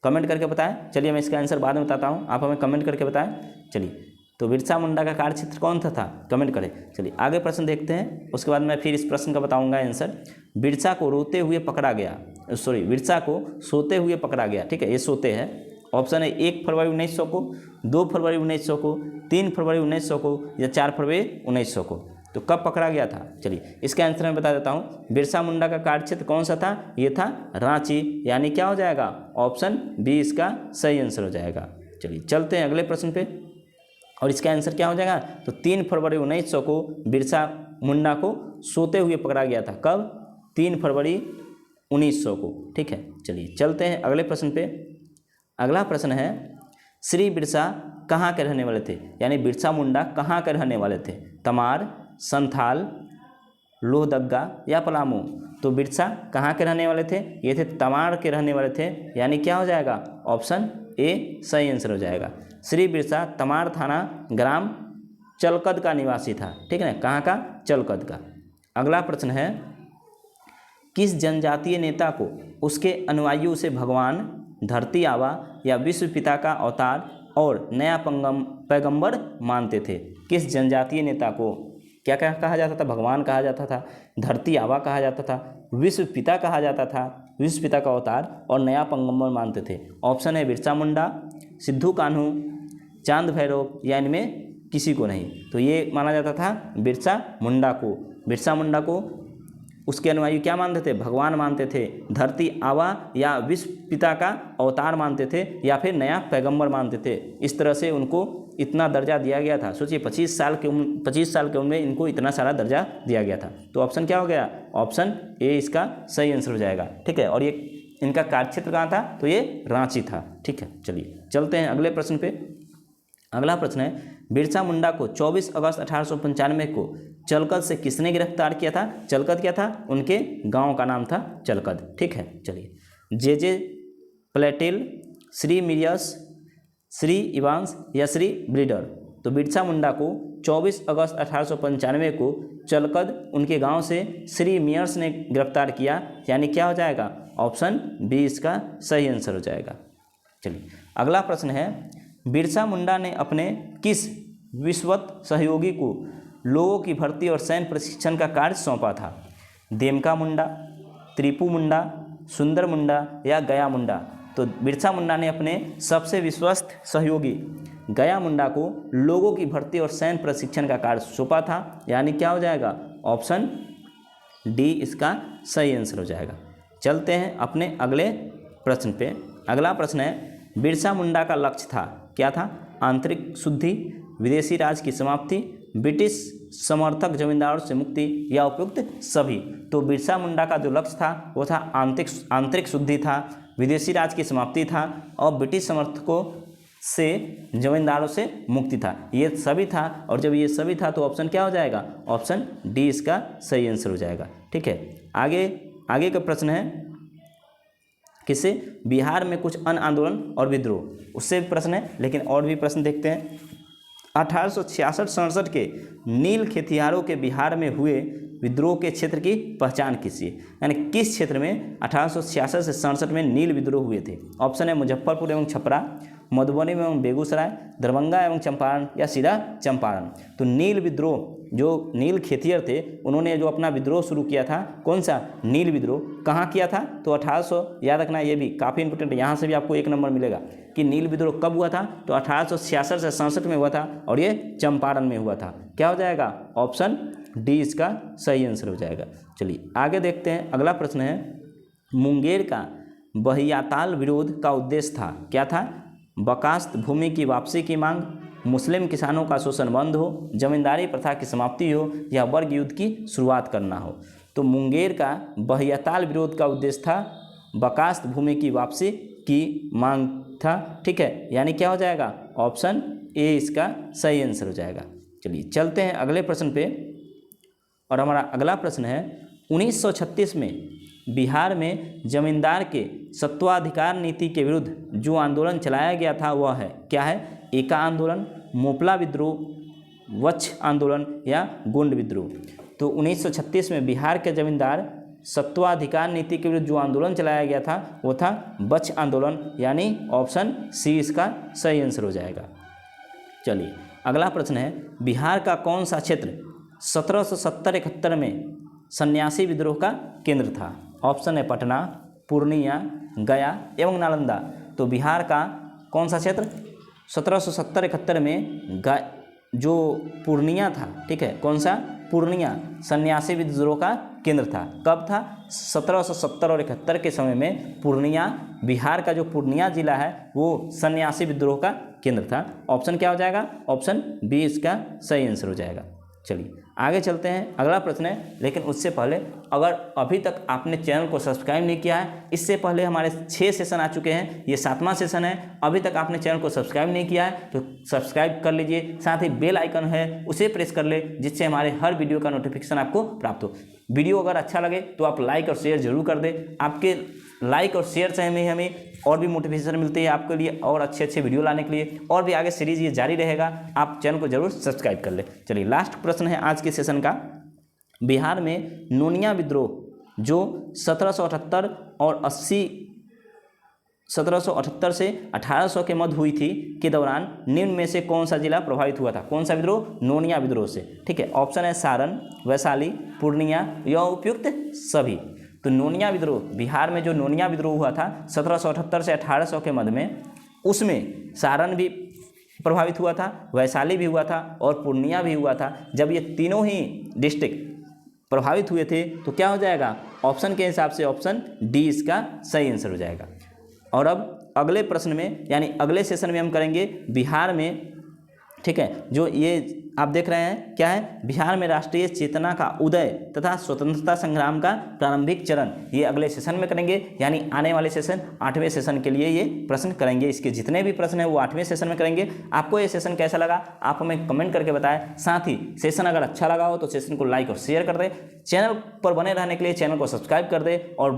कमेंट करके बताएं। चलिए मैं इसका आंसर बाद में बताता हूं, आप हमें कमेंट करके बताएं। चलिए, तो बिरसा मुंडा का कार्य क्षेत्र कौन सा था, कमेंट करें। चलिए आगे प्रश्न देखते हैं, उसके बाद मैं फिर इस प्रश्न का बताऊंगा आंसर। बिरसा को रोते हुए पकड़ा गया, सॉरी बिरसा को सोते हुए पकड़ा गया। ठीक है, ये सोते हैं। ऑप्शन है 1 फरवरी 1900 को, 2 फरवरी 1900 को, 3 फरवरी 1900 को या 4 फरवरी 1900 को। तो कब पकड़ा गया था, चलिए इसका आंसर मैं बता देता हूँ। बिरसा मुंडा का कार्य क्षेत्र कौन सा था, ये था रांची, यानी क्या हो जाएगा, ऑप्शन बी इसका सही आंसर हो जाएगा। चलिए चलते हैं अगले प्रश्न पे, और इसका आंसर क्या हो जाएगा, तो 3 फरवरी 1900 को बिरसा मुंडा को सोते हुए पकड़ा गया था। कब, 3 फरवरी 1900 को। ठीक है, चलिए चलते हैं अगले प्रश्न पे। अगला प्रश्न है, श्री बिरसा कहाँ के रहने वाले थे, यानी बिरसा मुंडा कहाँ के रहने वाले थे, तमार, संथाल, लोहदग्गा या पलामू। तो बिरसा कहाँ के रहने वाले थे, ये थे तमार के रहने वाले थे, यानी क्या हो जाएगा, ऑप्शन ए सही आंसर हो जाएगा। श्री बिरसा तमार थाना ग्राम चलकद का निवासी था। ठीक है ना, कहाँ का, चलकद का। अगला प्रश्न है, किस जनजातीय नेता को उसके अनुयायियों से भगवान, धरती आबा या विश्व पिता का अवतार और नया पैगंबर मानते थे। किस जनजातीय नेता को क्या क्या कहा जाता था, भगवान कहा जाता था, धरती आबा कहा जाता था, विश्व पिता कहा जाता था, विश्व पिता का अवतार और नया पैगंबर मानते थे। ऑप्शन है बिरसा मुंडा, सिद्धू कान्हू, चांद भैरव या इनमें किसी को नहीं। तो ये माना जाता था बिरसा मुंडा को। बिरसा मुंडा को उसके अनुयायी क्या मानते थे, भगवान मानते थे, धरती आबा या विश्व पिता का अवतार मानते थे या फिर नया पैगंबर मानते थे। इस तरह से उनको इतना दर्जा दिया गया था। सोचिए 25 साल की उम्र में इनको इतना सारा दर्जा दिया गया था। तो ऑप्शन क्या हो गया, ऑप्शन ए इसका सही आंसर हो जाएगा। ठीक है, और ये इनका कार्यक्षेत्र कहाँ था, तो ये रांची था। ठीक है, चलिए चलते हैं अगले प्रश्न पे। अगला प्रश्न है, बिरसा मुंडा को 24 अगस्त 1895 को चलकद से किसने गिरफ्तार किया था। चलकद क्या था, उनके गांव का नाम था चलकद। ठीक है, चलिए जे प्लेटेल, श्री मिरियस, श्री इवांस या श्री ब्रीडर। तो बिरसा मुंडा को 24 अगस्त 1895 को चलकद उनके गांव से श्री मियर्स ने गिरफ्तार किया, यानी क्या हो जाएगा, ऑप्शन बी इसका सही आंसर हो जाएगा। चलिए अगला प्रश्न है, बिरसा मुंडा ने अपने किस विश्वत सहयोगी को लोगों की भर्ती और सैन्य प्रशिक्षण का कार्य सौंपा था? देमका मुंडा, त्रिपु मुंडा, सुंदर मुंडा या गया मुंडा? तो बिरसा मुंडा ने अपने सबसे विश्वस्त सहयोगी गया मुंडा को लोगों की भर्ती और सैन्य प्रशिक्षण का कार्य सौंपा था, यानी क्या हो जाएगा? ऑप्शन डी इसका सही आंसर हो जाएगा। चलते हैं अपने अगले प्रश्न पे। अगला प्रश्न है, बिरसा मुंडा का लक्ष्य था, क्या था? आंतरिक शुद्धि, विदेशी राज की समाप्ति, ब्रिटिश समर्थक जमींदारों से मुक्ति या उपयुक्त सभी? तो बिरसा मुंडा का जो लक्ष्य था वो था आंतरिक शुद्धि था, विदेशी राज की समाप्ति था और ब्रिटिश समर्थकों से जमींदारों से मुक्ति था। ये सभी था, और जब ये सभी था तो ऑप्शन क्या हो जाएगा? ऑप्शन डी इसका सही आंसर हो जाएगा। ठीक है, आगे का प्रश्न है किससे? बिहार में कुछ अन्य आंदोलन और विद्रोह, उससे भी प्रश्न है, लेकिन और भी प्रश्न देखते हैं। 1866-67 के नील खेतिहारों के बिहार में हुए विद्रोह के क्षेत्र की पहचान कीजिए, यानी किस क्षेत्र में 1866 से 67 में नील विद्रोह हुए थे? ऑप्शन है मुजफ्फरपुर एवं छपरा, मधुबनी एवं बेगूसराय, दरभंगा एवं चंपारण या सीधा चंपारण? तो नील विद्रोह, जो नील खेतिहर थे उन्होंने जो अपना विद्रोह शुरू किया था, कौन सा? नील विद्रोह। कहाँ किया था? तो 1800, याद रखना ये भी काफ़ी इंपॉर्टेंट है, यहाँ से भी आपको 1 नंबर मिलेगा कि नील विद्रोह कब हुआ था? तो 1866 से 67 में हुआ था और ये चंपारण में हुआ था। क्या हो जाएगा? ऑप्शन डी इसका सही आंसर हो जाएगा। चलिए आगे देखते हैं। अगला प्रश्न है, मुंगेर का बहियाताल विरोध का उद्देश्य था, क्या था? बकास्त भूमि की वापसी की मांग, मुस्लिम किसानों का शोषण बंद हो, जमींदारी प्रथा की समाप्ति हो या वर्ग युद्ध की शुरुआत करना हो? तो मुंगेर का बहियाताल विरोध का उद्देश्य था बकास्त भूमि की वापसी की मांग था। ठीक है, यानी क्या हो जाएगा? ऑप्शन ए इसका सही आंसर हो जाएगा। चलिए चलते हैं अगले प्रश्न पे, और हमारा अगला प्रश्न है, 1936 में बिहार में जमींदार के सत्वाधिकार नीति के विरुद्ध जो आंदोलन चलाया गया था वह है, क्या है? एका आंदोलन, मोपला विद्रोह, वच्छ आंदोलन या गोंड विद्रोह? तो 1936 में बिहार के जमींदार सत्वाधिकार नीति के विरुद्ध जो आंदोलन चलाया गया था वो था वच्छ आंदोलन, यानी ऑप्शन सी इसका सही आंसर हो जाएगा। चलिए अगला प्रश्न है, बिहार का कौन सा क्षेत्र 1770-71 में सन्यासी विद्रोह का केंद्र था? ऑप्शन है पटना, पूर्णिया, गया एवं नालंदा। तो बिहार का कौन सा क्षेत्र 1770-71 में जो पूर्णिया था, ठीक है, कौन सा? पूर्णिया सन्यासी विद्रोह का केंद्र था। कब था? 1770 और 71 के समय में पूर्णिया, बिहार का जो पूर्णिया जिला है वो सन्यासी विद्रोह का केंद्र था। ऑप्शन क्या हो जाएगा? ऑप्शन बी इसका सही आंसर हो जाएगा। चलिए आगे चलते हैं। अगला प्रश्न है, लेकिन उससे पहले अगर अभी तक आपने चैनल को सब्सक्राइब नहीं किया है, इससे पहले हमारे 6 सेशन आ चुके हैं, ये 7वां सेशन है। अभी तक आपने चैनल को सब्सक्राइब नहीं किया है तो सब्सक्राइब कर लीजिए, साथ ही बेल आइकन है उसे प्रेस कर ले, जिससे हमारे हर वीडियो का नोटिफिकेशन आपको प्राप्त हो। वीडियो अगर अच्छा लगे तो आप लाइक और शेयर जरूर कर दें। आपके लाइक और शेयर से हमें और भी मोटिवेशन मिलती है आपके लिए और अच्छे वीडियो लाने के लिए, और भी आगे सीरीज ये जारी रहेगा। आप चैनल को जरूर सब्सक्राइब कर ले। चलिए लास्ट प्रश्न है आज के सेशन का, बिहार में नोनिया विद्रोह जो 1778 और 1778 से 1800 के मध्य हुई थी के दौरान निम्न में से कौन सा जिला प्रभावित हुआ था? कौन सा विद्रोह? नोनिया विद्रोह से। ठीक है, ऑप्शन है सारण, वैशाली, पूर्णिया या उपयुक्त सभी? तो नोनिया विद्रोह, बिहार में जो नोनिया विद्रोह हुआ था 1778 से 1800 के मध्य में, उसमें सारण भी प्रभावित हुआ था, वैशाली भी हुआ था और पूर्णिया भी हुआ था। जब ये तीनों ही डिस्ट्रिक्ट प्रभावित हुए थे तो क्या हो जाएगा? ऑप्शन के हिसाब से ऑप्शन डी इसका सही आंसर हो जाएगा। और अब अगले प्रश्न में, यानी अगले सेशन में हम करेंगे बिहार में, ठीक है, जो ये आप देख रहे हैं क्या है, बिहार में राष्ट्रीय चेतना का उदय तथा स्वतंत्रता संग्राम का प्रारंभिक चरण, ये अगले सेशन में करेंगे। यानी आने वाले सेशन 8वें सेशन के लिए ये प्रश्न करेंगे। इसके जितने भी प्रश्न हैं वो 8वें सेशन में करेंगे। आपको ये सेशन कैसा लगा आप हमें कमेंट करके बताएं। साथ ही सेशन अगर अच्छा लगा हो तो सेशन को लाइक और शेयर कर दें। चैनल पर बने रहने के लिए चैनल को सब्सक्राइब कर दें और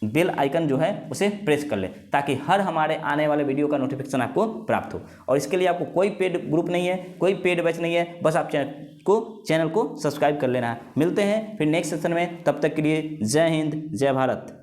बेल आइकन जो है उसे प्रेस कर ले, ताकि हर हमारे आने वाले वीडियो का नोटिफिकेशन आपको प्राप्त हो। और इसके लिए आपको कोई पेड ग्रुप नहीं है, कोई पेड बैच नहीं है, बस आप चैनल को सब्सक्राइब कर लेना है। मिलते हैं फिर नेक्स्ट सेशन में, तब तक के लिए जय हिंद, जय भारत।